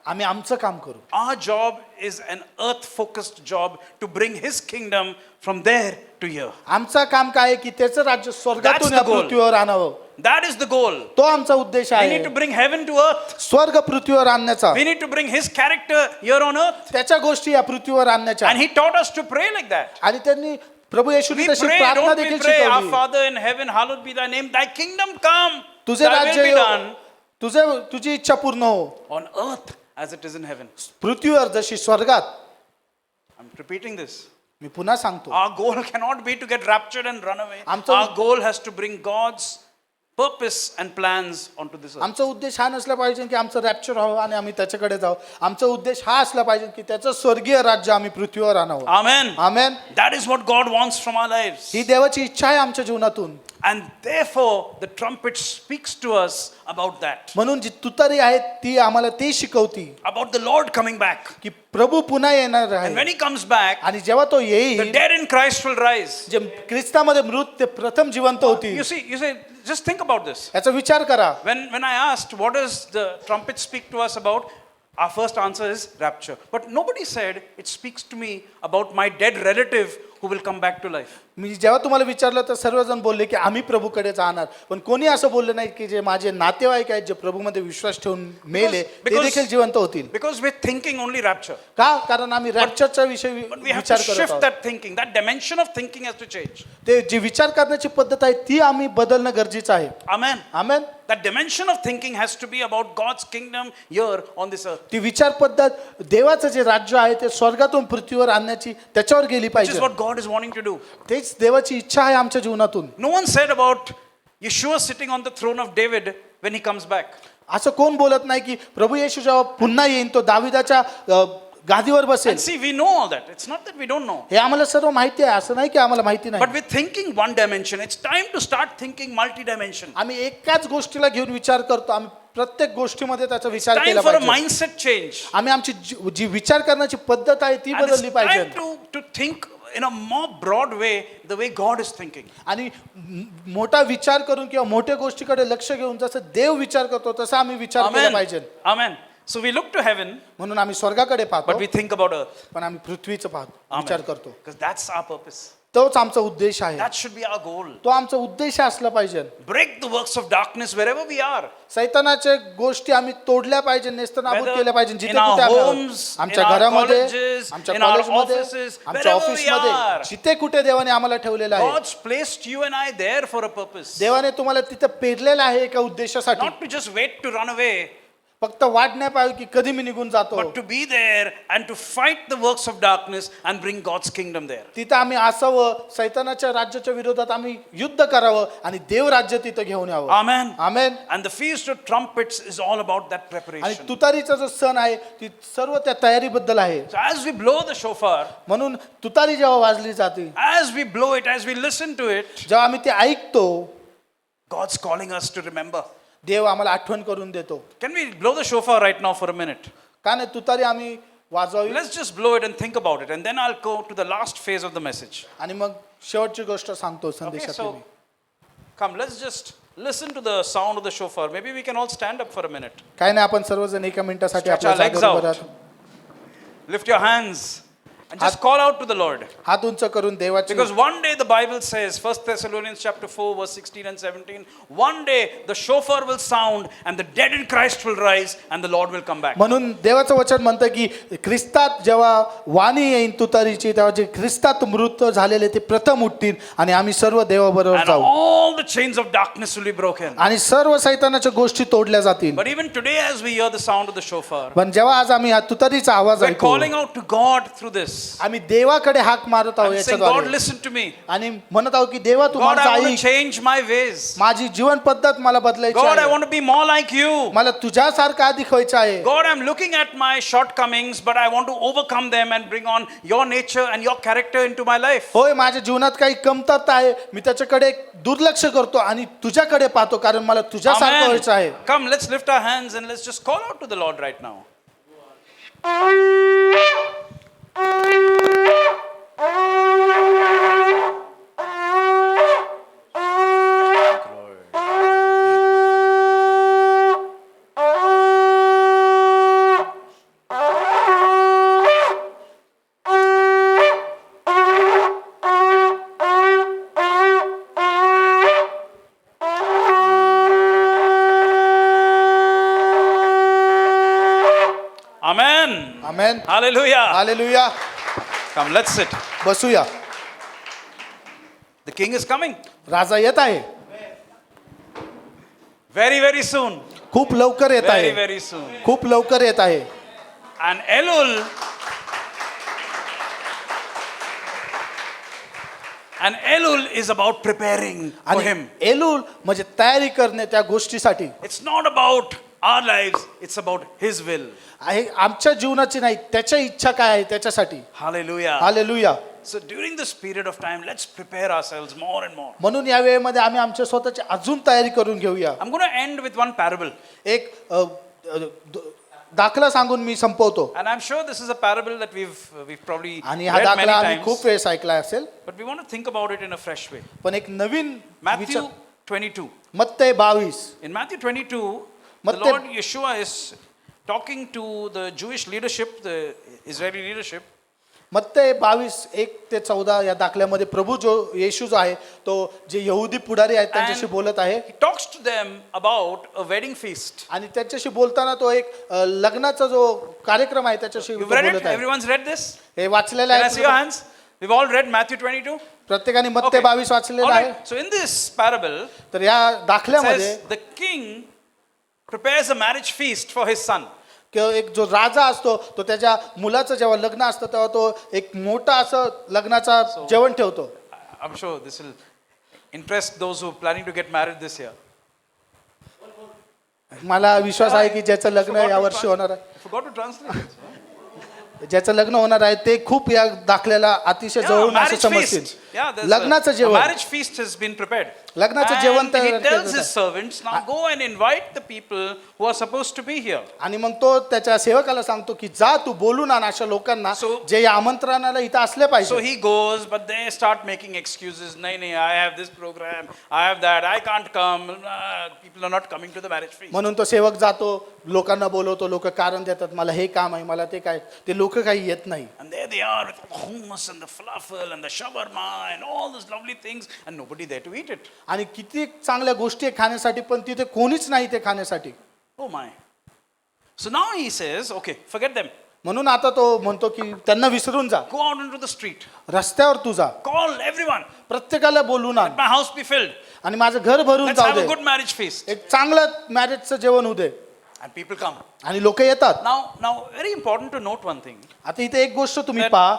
आम्ही आमचं काम करू. Our job is an earth-focused job to bring his kingdom from there to here. आमचं काम काय आहे की त्याचं राज्य स्वर्गातून That's या the goal. पृथ्वीवर आणावं. That is the goal. तो आमचा उद्देश We आहे. need to bring heaven to earth. स्वर्ग पृथ्वीवर आणण्याचा. We need to bring his character here on earth. त्याच्या गोष्टी या पृथ्वीवर आणण्याच्या. And he taught us to pray like that. आणि त्यांनी प्रभू येशूने We तशी pray, प्रार्थना don't we देखील pray, our शिकवली. Father in heaven, hallowed be thy name. Thy kingdom come. तुझे Thy will राज्य be येवो. done तुझी इच्छा पूर्ण हो on earth as it is in heaven. पृथ्वीवर जशी स्वर्गात. I'm repeating this. मी पुन्हा सांगतो. Our goal cannot be to get raptured and run away. आमचं- Our goal has to bring God's purpose and plans onto this earth. आमचा उद्देश हा नसला पाहिजे की आमचं रॅप्चर व्हावं आणि आम्ही त्याच्याकडे जाऊ. आमचा उद्देश हा असला पाहिजे की त्याचं स्वर्गीय राज्य आम्ही पृथ्वीवर आणावं. Amen. Amen. That is what God wants from our lives. ही देवाची इच्छा आहे आमच्या जीवनातून. And therefore, the trumpet speaks to us about that. म्हणून जी तुतारी आहे ती आम्हाला ते शिकवती About the Lord coming back. की प्रभू पुन्हा येणार And आहे. when he comes back, आणि जेव्हा तो the येईल dead in Christ will rise. जे ख्रिस्तामध्ये मृत ते प्रथम जिवंत होती. You see, just think about this. याचा विचार करा. When I asked, what does the trumpet speak to us about? Our first answer is rapture. But nobody said it speaks to me about my dead relative who will come back to life. मी जेव्हा तुम्हाला विचारलं तर सर्वजण बोलले की आम्ही प्रभूकडे जाणार, पण कोणी असं बोललं नाही की जे माझे नातेवाईक आहेत जे प्रभूमध्ये विश्वास ठेवून मेले ते Because- देखील जिवंत होतील. Because we're thinking only rapture. का? कारण आम्ही रॅप्चरच्या विषयी But we have विचार to करत shift आहोत. that thinking. That dimension of thinking has to change. ते जी विचार करण्याची पद्धत आहे ती आम्ही बदलणं गरजेचं आहे. Amen. Amen. That dimension of thinking has to be about God's kingdom here on this earth. ती विचार पद्धत देवाचं जे राज्य आहे ते स्वर्गातून पृथ्वीवर आणण्याची त्याच्यावर गेली Which is पाहिजे. what God is wanting to do. तेच देवाची इच्छा आहे आमच्या जीवनातून. No one said about Yeshua sitting on the throne of David when he comes back. असं कोण बोलत नाही की प्रभू येशू जेव्हा पुन्हा येईन तो दाविदाच्या गादीवर बसेल. And see, we know all that. It's not that we don't know. हे आम्हाला सर्व माहिती आहे, असं नाही की आम्हाला माहिती नाही. But we're thinking one dimension. It's time to start thinking multi-dimension. आम्ही एकाच गोष्टीला घेऊन विचार करतो, आम्ही प्रत्येक गोष्टीमध्ये त्याचा विचार Time केला for a पाहिजे. mindset change. आम्ही आमची जी विचार करण्याची पद्धत आहे ती And it's बदलली पाहिजे. time to think in a more broad way, the way God is thinking. आणि मोठा विचार करून किंवा मोठ्या गोष्टीकडे लक्ष घेऊन जसं देव विचार करतो तसं आम्ही विचार केला Amen. पाहिजे. Amen. So we look to heaven, म्हणून आम्ही स्वर्गाकडे but पाहतो we think about earth. पण आम्ही पृथ्वीचं पाहतो, विचार Amen. करतो. Because that's our purpose. तोच आमचा उद्देश आहे. That should be our goal. तो आमचा उद्देश असला पाहिजे. Break the works of darkness wherever we are. सैतानाच्या गोष्टी आम्ही तोडल्या पाहिजे, नेस्तनाबूत Whether केल्या पाहिजे जिथे in our कुठे आम्ही आहोत. homes, आमच्या in our घरामध्ये, colleges, आमच्या in our कॉलेजमध्ये, offices, आमच्या wherever we ऑफिसमध्ये, are. जिथे कुठे देवाने आम्हाला ठेवलेलं आहे. God's placed you and I there for a purpose. देवाने तुम्हाला तिथं पेरलेलं आहे एका उद्देशासाठी. Not to just wait to run away, फक्त वाट नाही पाहिजे की कधी मी निघून जातो. but to be there and to fight the works of darkness and bring God's kingdom there. तिथं आम्ही असावं, सैतानाच्या राज्याच्या विरोधात आम्ही युद्ध करावं आणि देव राज्य तिथं घेऊन यावं. Amen. Amen. And the Feast of Trumpets is all about that आणि preparation. तुतारीचा जो सण आहे ती सर्व त्या तयारीबद्दल आहे. So as we blow the shofar, म्हणून तुतारी जेव्हा वाजली जाते, as we blow it, as we listen to it, जेव्हा आम्ही ते ऐकतो, God's calling us to remember. देव आम्हाला आठवण करून देतो. Can we blow the shofar right now for a minute? का नाही तुतारी आम्ही वाजवावी. Let's just blow it and think about it, and then I'll go to the last phase of the message. आणि मग शेवटची गोष्ट सांगतो Okay, संदेशातली so me. come, let's just listen to the sound of the shofar. Maybe we can all stand up for a minute. काय नाही, आपण सर्वजण एका मिनिटासाठी Stretch आपल्या our legs जागेवर out. उभं राहतो. Lift your hands and just call out to the Lord. हात उंच करून देवाची. Because one day the Bible says, 1 Thessalonians chapter 4 verse 16 and 17, one day the shofar will sound and the dead in Christ will rise and the Lord will come back. म्हणून देवाचं वचन म्हणतं की ख्रिस्तात जेव्हा वाणी येईन तुतारीची तेव्हा जे ख्रिस्तात मृत झालेले ते प्रथम उठतील आणि आम्ही सर्व देवाबरोबर And जाऊ all the chains of darkness will be broken. आणि सर्व सैतानाच्या गोष्टी तोडल्या जातील. But even today as we hear the sound of the shofar, पण जेव्हा आज आम्ही हा तुतारीचा आवाज we're ऐकू, calling out to God through this. आम्ही देवाकडे हाक मारत आहोत I'm saying, God, याच्याद्वारे listen to me. आणि म्हणत आहोत की देवा तू God, I माझं want to ऐक. change my ways. माझी जीवन पद्धत मला बदलायची God, I आहे. want to be more like you. मला तुझ्यासारखं अधिक व्हायचं आहे. God, I'm looking at my shortcomings, but I want to overcome them and bring on your nature and your character into my life. होय, माझ्या जीवनात काही कमतरता आहे, मी त्याच्याकडे दुर्लक्ष करतो आणि तुझ्याकडे पाहतो कारण मला तुझ्यासारखं Amen. व्हायचं आहे. Come, let's lift our hands and let's just call out to the Lord right now. Amen. Amen. Hallelujah. Hallelujah. Come, let's sit. बसूया. The king is coming राजा येत आहे, very, very soon. खूप लवकर येत Very, आहे, very soon. खूप लवकर येत आहे. And Elul, is about preparing for आणि him. एलूल म्हणजे तयारी करणे त्या गोष्टीसाठी It's not about our lives, it's about his will. आहे. आमच्या जीवनाची नाही, त्याच्या इच्छा काय आहे त्याच्यासाठी. Hallelujah. Hallelujah. So during this period of time, let's prepare ourselves more and more. म्हणून या वेळेमध्ये आम्ही आमच्या स्वतःची अजून तयारी करून घेऊया. I'm going to end with one parable. एक दाखला सांगून मी संपवतो. And I'm sure this is a parable that we've probably आणि हा read many दाखला आम्ही times. खूप वेळेस ऐकला असेल, But we want to think about it in a fresh way. पण एक नवीन Matthew विचार. 22. मत्तई 22. In Matthew 22, the Matthew- Lord Yeshua is talking to the Jewish leadership, the Israeli leadership. मत्ते 22:1-14 या दाखल्यामध्ये प्रभू जो येशू जो आहे तो जे यहुदी पुढारी आहेत त्यांच्याशी बोलत आहे He talks to them about a wedding feast. आणि त्यांच्याशी बोलताना तो एक लग्नाचा जो कार्यक्रम आहे त्याच्याशी तो You've read it? बोलत आहे. Everyone's read this? हे वाचलेलं Can I see your आहे hands? We've all read Matthew 22. प्रत्येकाने मत्ते Okay. 22 वाचलेलं All आहे. right. So in this parable, तर या दाखल्यामध्ये says the king prepares a marriage feast for his son. किंवा एक जो राजा असतो तो त्याच्या मुलाचं जेव्हा लग्न असतं तेव्हा तो एक मोठा असं लग्नाचा जेवण ठेवतो. I'm sure this will impress those who are planning to get married this year. मला विश्वास आहे की ज्याचं लग्न या वर्षी होणार आहे I forgot to translate it. ज्याचं लग्न होणार आहे ते खूप या दाखल्याला अतिशय Yeah, जवळून असं marriage समजतील. feast. Yeah, there's लग्नाचं a जेवण marriage feast has been prepared. लग्नाचं जेवण And he तयार tells केलं his servants, now go and invite the people who are supposed to be here. आणि मग तो त्याच्या सेवकाला सांगतो की जा तू बोलून आण अशा लोकांना So- जे या आमंत्रणाला इथं असले So पाहिजे. he goes, but they start making excuses. Nahi, I have this program, I have that, I can't come. People are not coming to the marriage feast. म्हणून तो सेवक जातो लोकांना बोलवतो लोक कारण देतात मला हे काम आहे मला ते काय ते लोक काही येत नाही. And there they are with all the hummus and the falafel and the shawarma and all those lovely things, and nobody there to eat it. आणि किती चांगल्या गोष्टी आहे खाण्यासाठी पण तिथे कोणीच नाही ते खाण्यासाठी. Oh my. So now he says, okay, forget them. म्हणून आता तो म्हणतो की त्यांना विसरून जा Go out into the street. रस्त्यावर तू जा Call everyone. प्रत्येकाला बोलून आण Let my house be filled. आणि माझं घर भरून Let's जाऊ have a they good marriage feast. एक चांगलं मॅरेजचं जेवण होऊ दे And people come. आणि लोक येतात. Now, very important to note one thing. आता इथे एक गोष्ट तुम्ही That- पहा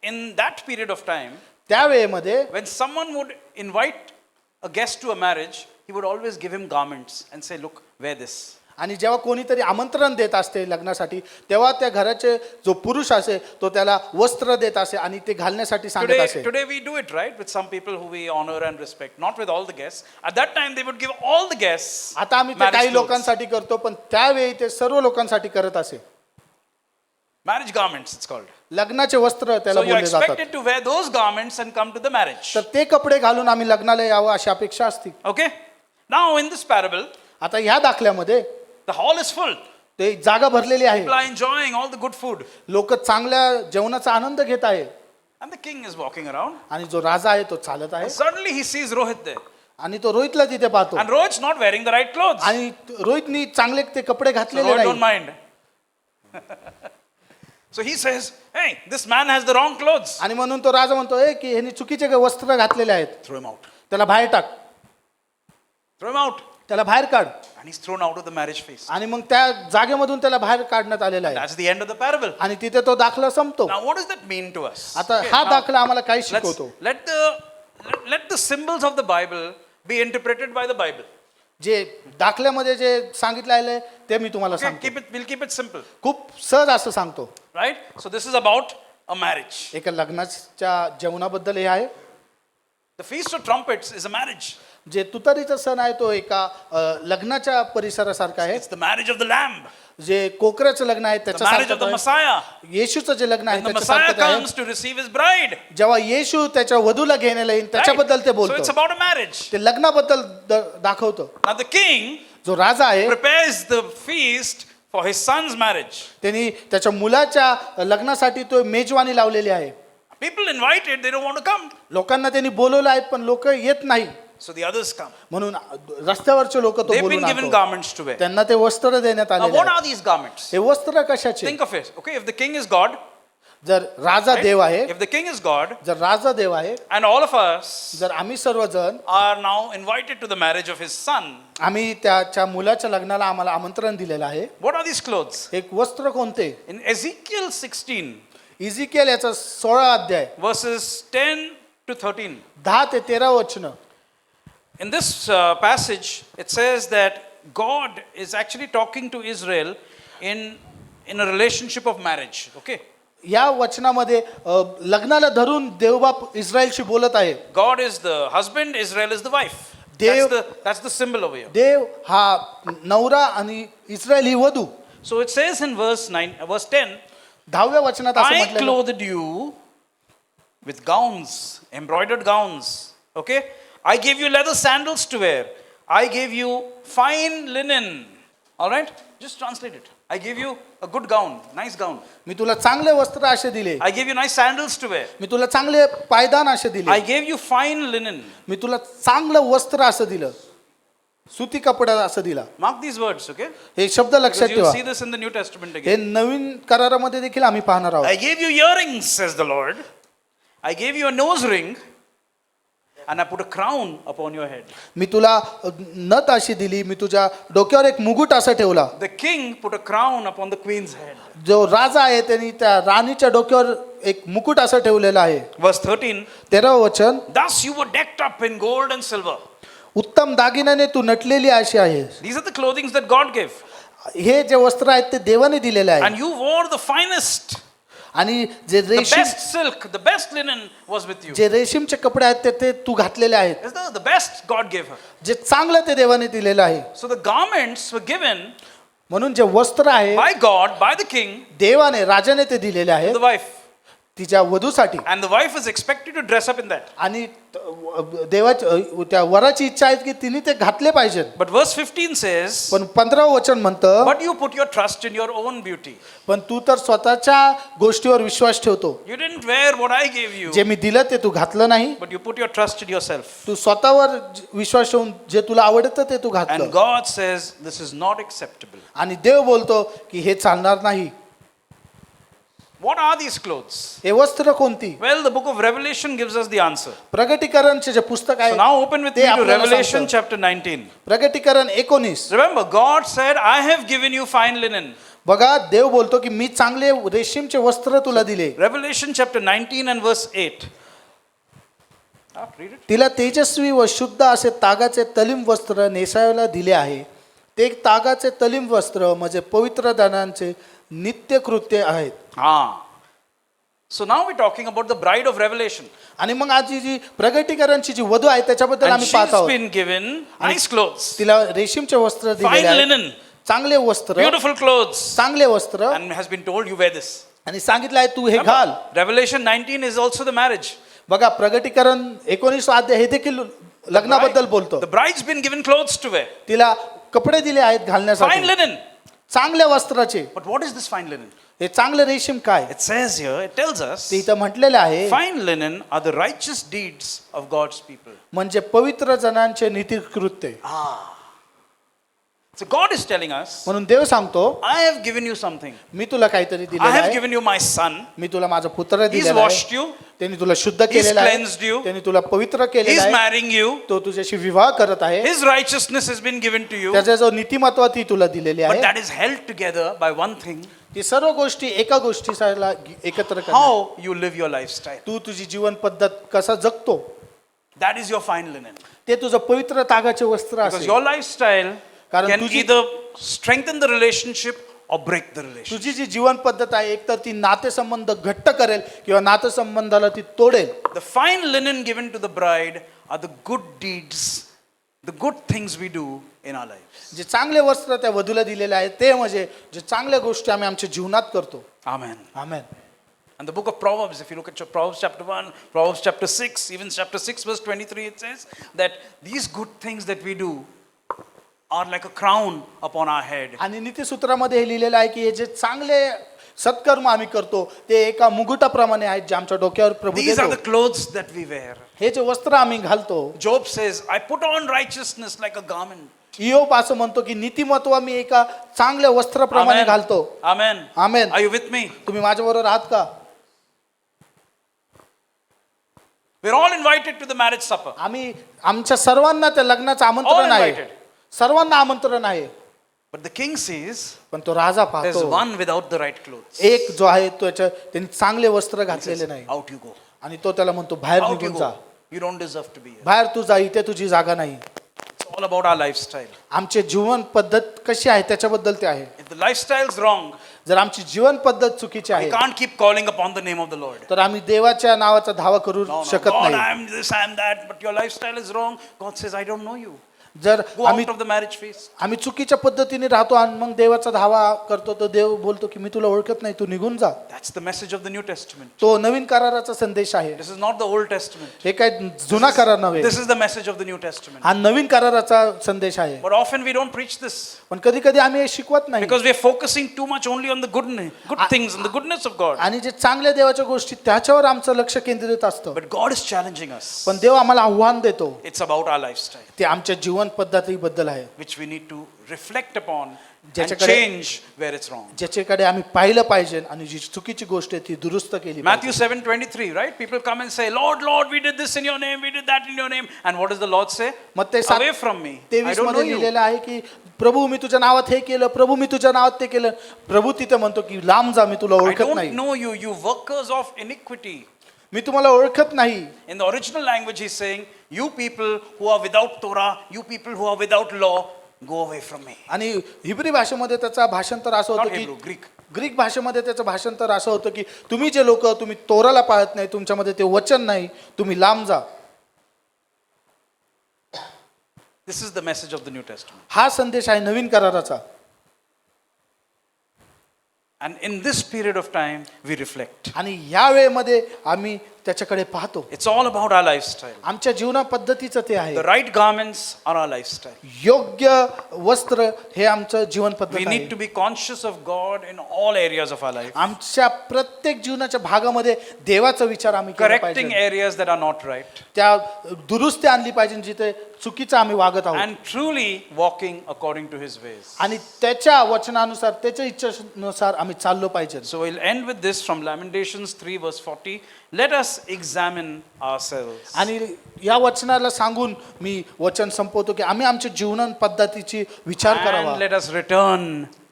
In that period of time, त्या वेळेमध्ये when someone would invite a guest to a marriage, he would always give him garments and say, look, wear this. आणि जेव्हा कोणीतरी आमंत्रण देत असते लग्नासाठी तेव्हा त्या घराचे जो पुरुष असे तो त्याला वस्त्र देत असे आणि ते घालण्यासाठी सांगत असे. Today we do it, right? With some people who we honor and respect, not with all the guests. At that time, they would give all the guests आता आम्ही ते marriage काही clothes, लोकांसाठी करतो पण त्यावेळी ते सर्व लोकांसाठी करत असे. marriage garments, it's called. लग्नाचे वस्त्र त्याला So you're बोलले जातात. expected to wear those garments and come to the marriage. तर ते कपडे घालून आम्ही लग्नाला यावं अशी अपेक्षा असते. Okay? Now, in this parable, आता ह्या दाखल्यामध्ये the hall is full. ते जागा भरलेली आहे. People are enjoying all the good food. लोक चांगल्या जेवणाचा आनंद घेत आहे And the king is walking around. आणि जो राजा आहे तो चालत आहे And suddenly he sees Rohit there. आणि तो रोहितला तिथे पाहतो And Rohit's not wearing the right clothes. आणि रोहितनी चांगले ते कपडे So घातलेले Rohit don't नाही. mind. So he says, hey, this man has the wrong clothes. आणि म्हणून तो राजा म्हणतो की ह्यांनी चुकीचे वस्त्र घातलेले आहेत Throw him out. त्याला बाहेर टाक Throw him out. त्याला बाहेर काढ. And he's thrown out of the marriage feast. आणि मग त्या जागेमधून त्याला बाहेर काढण्यात आलेलं आहे That's the end of the parable. आणि तिथे तो दाखला संपतो. Now, what does that mean to us? आता Okay, हा now, दाखला आम्हाला काय let's- शिकवतो. let the symbols of the Bible be interpreted by the Bible. जे दाखल्यामध्ये जे सांगितलं आहे ते मी तुम्हाला Okay, सांगतो. we'll keep it simple, खूप सहज असं सांगतो. right? So this is about a marriage. एका लग्नाच्या जेवणाबद्दल हे आहे. The Feast of Trumpets is a marriage. जे तुतारीचा सण आहे तो एका लग्नाच्या परिसरासारखा आहे. It's the marriage of the Lamb, जे कोकराचं लग्न आहे the marriage of the त्याच्यासारखं Messiah. येशूचं जे लग्न आहे When the Messiah त्याच्यासारखं comes आहे. to receive his bride. जेव्हा येशू त्याच्या वधूला घेण्याला येईल Right? त्याच्याबद्दल ते So it's बोलतो. about a marriage. ते लग्नाबद्दल दाखवतो. Now the king जो राजा आहे prepares the feast for his son's marriage. त्यांनी त्याच्या मुलाच्या लग्नासाठी तो मेजवानी लावलेली आहे. People invited, they don't want to come. लोकांना त्यांनी बोलवलं आहे पण लोक येत नाही So the others come. म्हणून रस्त्यावरचे लोक तो They've बोलून been given आणतो. garments to wear. त्यांना ते वस्त्र देण्यात Now, आले what are these garments? हे वस्त्र कशाचे. Think of it. Okay, if the king is God, जर राजा right? देव आहे If the king is God, जर राजा देव आहे and all of us जर आम्ही सर्वजण are now invited to the marriage of his son, आम्ही त्याच्या मुलाच्या लग्नाला आम्हाला आमंत्रण दिलेलं आहे. what are these clothes? एक वस्त्र कोणते. In Ezekiel 16, इजिकेल याचा 16 अध्याय verses 10 to 13. 10 ते 13 वचन. In this passage, it says that God is actually talking to Israel in a relationship of marriage. Okay? या वचनामध्ये लग्नाला धरून देवबाप इस्रायलशी बोलत आहे. God is the husband, Israel is the wife. Dev- That's the symbol over here. देव हा नवरा आणि इस्रायल ही वधू. So it says in verse 10, 10व्या वचनात असं I म्हटलं clothed you with gowns, embroidered gowns. Okay? I gave you leather sandals to wear. I gave you fine linen. All right? Just translate it. I gave you a good gown, nice gown. मी तुला चांगले वस्त्र असे दिले, I gave you nice sandals to wear. मी तुला चांगले पायदान असे I दिले, gave you fine linen. मी तुला चांगलं वस्त्र असं दिलं, सुती कपडा असं दिला. Mark these words, okay? हे शब्द लक्षात Because you'll ठेवा. see this in the New Testament हे again. नवीन करारामध्ये देखील आम्ही पाहणार आहोत. I gave you earrings, says the Lord. I gave you a nose ring. And I put a crown upon your head. मी तुला नथ अशी दिली, मी तुझ्या डोक्यावर एक मुकुट असा ठेवला. The king put a crown upon the queen's head. जो राजा आहे त्यांनी त्या राणीच्या डोक्यावर एक मुकुट असं ठेवलेलं आहे. Verse 13. 13व वचन, Thus you were decked up in gold and silver. उत्तम दागिन्याने तू नटलेली अशी आहेस. These are the clothing that God gave. हे जे वस्त्र आहेत ते देवाने दिलेले आहे. And you wore the finest. आणि जे The रेशीम best silk, the best linen was with you. जे रेशीमचे कपडे आहेत ते तू घातलेले आहेत. Is the best God gave her. जे चांगलं ते देवाने दिलेलं आहे. So the garments were given म्हणून जे वस्त्र आहे by God, by the king, देवाने राजाने ते दिलेले to आहे the wife. तिच्या वधूसाठी. And the wife is expected to dress up in that. आणि देवाची त्या वराची इच्छा आहे की तिने ते घातले पाहिजे. But verse 15 says, पण 15व वचन म्हणतं, but you put your trust in your own beauty. पण तू तर स्वतःच्या गोष्टीवर विश्वास ठेवतो. You didn't wear what I gave you, जे मी दिलं ते तू घातलं नाही, but you put your trust in yourself. तू स्वतःवर विश्वास ठेवून जे तुला आवडतं ते तू And घातलं. God says, this is not acceptable. आणि देव बोलतो की हे चालणार नाही. What are these clothes? हे वस्त्र कोणती? Well, the book of Revelation gives us the answer. प्रगटीकरणचे जे पुस्तक So आहे now open with ते me to आपल्याला Revelation सांगतं. chapter 19. प्रगटीकरण 19. Remember, God said, I have given you fine linen. बघा देव बोलतो की मी चांगले रेशीमचे वस्त्र तुला दिले. Revelation chapter 19 and verse 8. Read it. तिला तेजस्वी व शुद्ध असे तागाचे तलीम वस्त्र नेसायला दिले आहे. ते तागाचे तलीम वस्त्र म्हणजे पवित्र दानांचे नित्य कृत्य आहेत. So now we're talking about the bride of Revelation. आणि मग आज जी प्रगटीकरणची जी वधू आहे त्याच्याबद्दल And आम्ही पाहत she's आहोत. been given nice clothes, तिला रेशीमचे वस्त्र दिलेले fine आहेत, linen, चांगले वस्त्र, beautiful clothes, चांगले वस्त्र, and has been told, you wear this. आणि सांगितलं आहे तू हे घाल. Revelation 19 is also the marriage. बघा प्रगटीकरण 19 अध्याय हे देखील लग्नाबद्दल बोलतो. The bride's been given clothes to wear, तिला कपडे दिले आहेत fine घालण्यासाठी, linen. चांगल्या वस्त्राचे. But what is this fine linen? हे चांगले रेशीम काय? It says here, it tells us, ते इथं म्हटलेलं आहे fine linen are the righteous deeds of God's people. म्हणजे पवित्र जनांचे नीतिकृत्य. So God is telling us, म्हणून देव सांगतो I have given you something. मी तुला काहीतरी I दिलेलं have आहे. given you my son. मी तुला माझा पुत्र He's दिलेला washed आहे. you. त्यांनी तुला शुद्ध केलेलं आहे. cleansed you. त्यांनी तुला पवित्र केलेलं He's आहे. marrying you. तो तुझ्याशी विवाह करत आहे. His righteousness has been given to you. त्याचा जो नीतिमत्व ती तुला दिलेली But आहे. that is held together by one thing, ती सर्व गोष्टी एका गोष्टीला एकत्र करणे. how you live your lifestyle. तू तुझी जीवन पद्धत कसा जगतो That is your fine linen. ते तुझं पवित्र तागाचे वस्त्र Because असेल. your lifestyle कारण can तुझी- either strengthen the relationship or break the relationship. तुझी जी जीवन पद्धत आहे एक तर ती नातेसंबंध घट्ट करेल किंवा नातेसंबंधाला ती तोडेल. The fine linen given to the bride are the good deeds, the good things we do in our lives. जे चांगले वस्त्र त्या वधूला दिलेले आहे ते म्हणजे जे चांगल्या गोष्टी आम्ही आमच्या जीवनात करतो. Amen. Amen. And the book of Proverbs, if you look at Proverbs chapter 1, Proverbs chapter 6, even chapter 6 verse 23, it says that these good things that we do are like a crown upon our head. आणि नीतिसूत्रामध्ये हे लिहिलेलं आहे की हे जे चांगले सत्कर्म आम्ही करतो ते एका मुकुटाप्रमाणे आहेत जे आमच्या डोक्यावर प्रभू These are देतो. the clothes that we wear. हे जे वस्त्र आम्ही घालतो. Job says, I put on righteousness like a garment. इयोब असं म्हणतो की नीतिमत्व मी एका चांगल्या वस्त्राप्रमाणे Amen. घालतो. Amen. Amen. Are you with me? तुम्ही माझ्याबरोबर आहात का? We're all invited to the marriage supper. आम्ही आमच्या सर्वांना त्या लग्नाचं आमंत्रण आहे. invited. सर्वांना आमंत्रण आहे. But the king sees पण तो राजा there's पाहतो one without the right clothes. एक जो आहे त्याच्या त्यांनी चांगले वस्त्र He घातलेले says, नाही out you go. आणि तो त्याला म्हणतो बाहेर Out you निघून जा. go. You don't deserve to be here. बाहेर तू जा, इथे तुझी जागा नाही. It's all about our lifestyle. आमचे जीवन पद्धत कशी आहे त्याच्याबद्दल ते आहे. If the lifestyle's wrong, जर आमची जीवन पद्धत चुकीची we आहे can't keep calling upon the name of the Lord. तर आम्ही देवाच्या नावाचा धावा करू No, शकत God, नाही. I'm this, I'm that, but your lifestyle is wrong. God says, I don't know you. जर Go आम्ही out of the marriage feast. आम्ही चुकीच्या पद्धतीने राहतो आणि मग देवाचा धावा करतो, तर देव बोलतो की मी तुला ओळखत नाही, तू निघून जा. That's the message of the New Testament. तो नवीन कराराचा संदेश आहे. This is not the Old Testament. हे काय जुना करार नव्हे, This is the message of the New Testament. हा नवीन कराराचा संदेश आहे. But often we don't preach this पण कधी कधी आम्ही हे शिकवत नाही, because we're focusing too much only on the good things and the goodness of God. आणि जे चांगल्या देवाच्या गोष्टी त्याच्यावर आमचं लक्ष केंद्रित असतं. But God is challenging us. पण देव आम्हाला आव्हान देतो, It's about our lifestyle, ते आमच्या जीवन पद्धतीबद्दल आहे, which we need to reflect upon and ज्याच्याकडे- change where it's wrong. ज्याच्याकडे आम्ही पाहिलं पाहिजे आणि जी चुकीची गोष्ट आहे ती दुरुस्त केली Matthew पाहिजे. 7:23, right? People come and say, Lord, Lord, we did this in your name, we did that in your name. And what does the Lord say? मग ते Away from me. I 23 don't know मध्ये you. लिहिलेलं आहे की प्रभू मी तुझ्या नावात हे केलं, प्रभू मी तुझ्या नावात ते केलं. प्रभू तिथे म्हणतो की लांब जा, मी तुला I ओळखत don't नाही, know you, you workers of iniquity. मी तुम्हाला ओळखत नाही. In the original language, he's saying, you people who are without Torah, you people who are without law, go away from me. आणि हिब्री भाषेमध्ये त्याचा भाषांतर असं Not होतं Hebrew, की Greek. ग्रीक भाषेमध्ये त्याचं भाषांतर असं होतं की तुम्ही जे लोक तुम्ही तोराला पाळत नाही, तुमच्यामध्ये ते वचन नाही, तुम्ही लांब जा. This is the message of the New Testament. हा संदेश आहे नवीन कराराचा. And in this period of time, we reflect. आणि या वेळेमध्ये आम्ही त्याच्याकडे पाहतो. It's all about our lifestyle. आमच्या जीवना पद्धतीचं ते आहे. The right garments are our lifestyle. योग्य वस्त्र हे आमचं जीवन We पद्धती need आहे. to be conscious of God in all areas of our life. आमच्या प्रत्येक जीवनाच्या भागामध्ये देवाचा विचार आम्ही केला Correcting पाहिजे. areas that are not right. त्या दुरुस्ती आणली पाहिजे जिथे चुकीचं आम्ही वागत आहोत, And truly walking according to His ways. आणि त्याच्या वचनानुसार त्याच्या इच्छेनुसार आम्ही चाललो पाहिजे. So we'll end with this from Lamentations 3 verse 40. Let us examine ourselves. आणि या वचनाला सांगून मी वचन संपवतो की आम्ही आमच्या जीवन पद्धतीची विचार करावा And let us return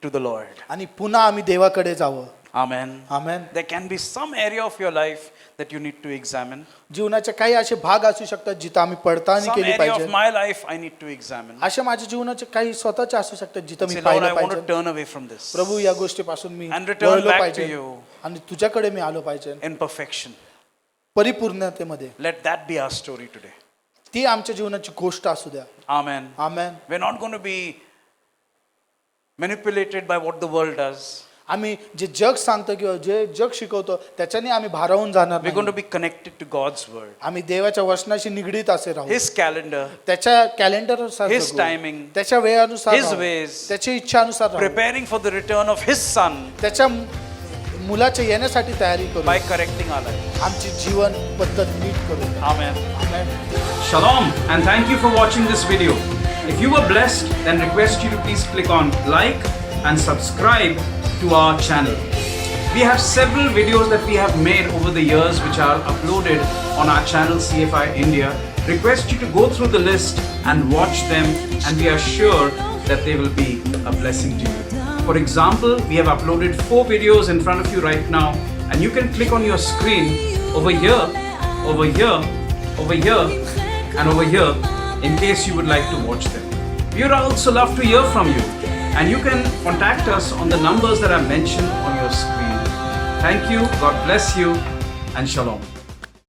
to the Lord. आणि पुन्हा आम्ही देवाकडे जावं. Amen. Amen. There can be some area of your life that you need to examine. जीवनाचे काही असे भाग असू शकतात जिथं आम्ही पडताळणी Some केली area पाहिजे. of my life I need to examine. अशा माझ्या जीवनाचे काही स्वतःचे असू शकतात जिथं मी Say, Lord, I पाहिलं want to पाहिजे. turn away from this प्रभू या गोष्टीपासून मी And return वळलो back to पाहिजे you. आणि तुझ्याकडे मी आलो पाहिजे in perfection. परिपूर्णतेमध्ये. Let that be our story today. ती आमच्या जीवनाची गोष्ट असू द्या. Amen. Amen. We're not going to be manipulated by what the world does. आम्ही जे जग सांगतो किंवा जे जग शिकवतो त्याच्याने आम्ही भारावून जाणार We're going to नाही. be connected to God's word. आम्ही देवाच्या वचनाशी निगडीत असे राहू. His calendar, त्याच्या कॅलेंडरनुसार His जगू. timing, त्याच्या वेळानुसार His राहू. ways, त्याच्या इच्छानुसार राहू. preparing for the return of His Son त्याच्या मुलाच्या येण्यासाठी तयारी करू. by correcting our life. आमची जीवन पद्धत नीट करू. Amen. Amen. Shalom and thank you for watching this video. If you were blessed, then request you to please click on like and subscribe to our channel. We have several videos that we have made over the years which are uploaded on our channel CFI India. Request you to go through the list and watch them, and we are sure that they will be a blessing to you. For example, we have uploaded 4 videos in front of you right now, and you can click on your screen over here, over here, over here, and over here in case you would like to watch them. We would also love to hear from you, and you can contact us on the numbers that are mentioned on your screen. Thank you, God bless you, and shalom.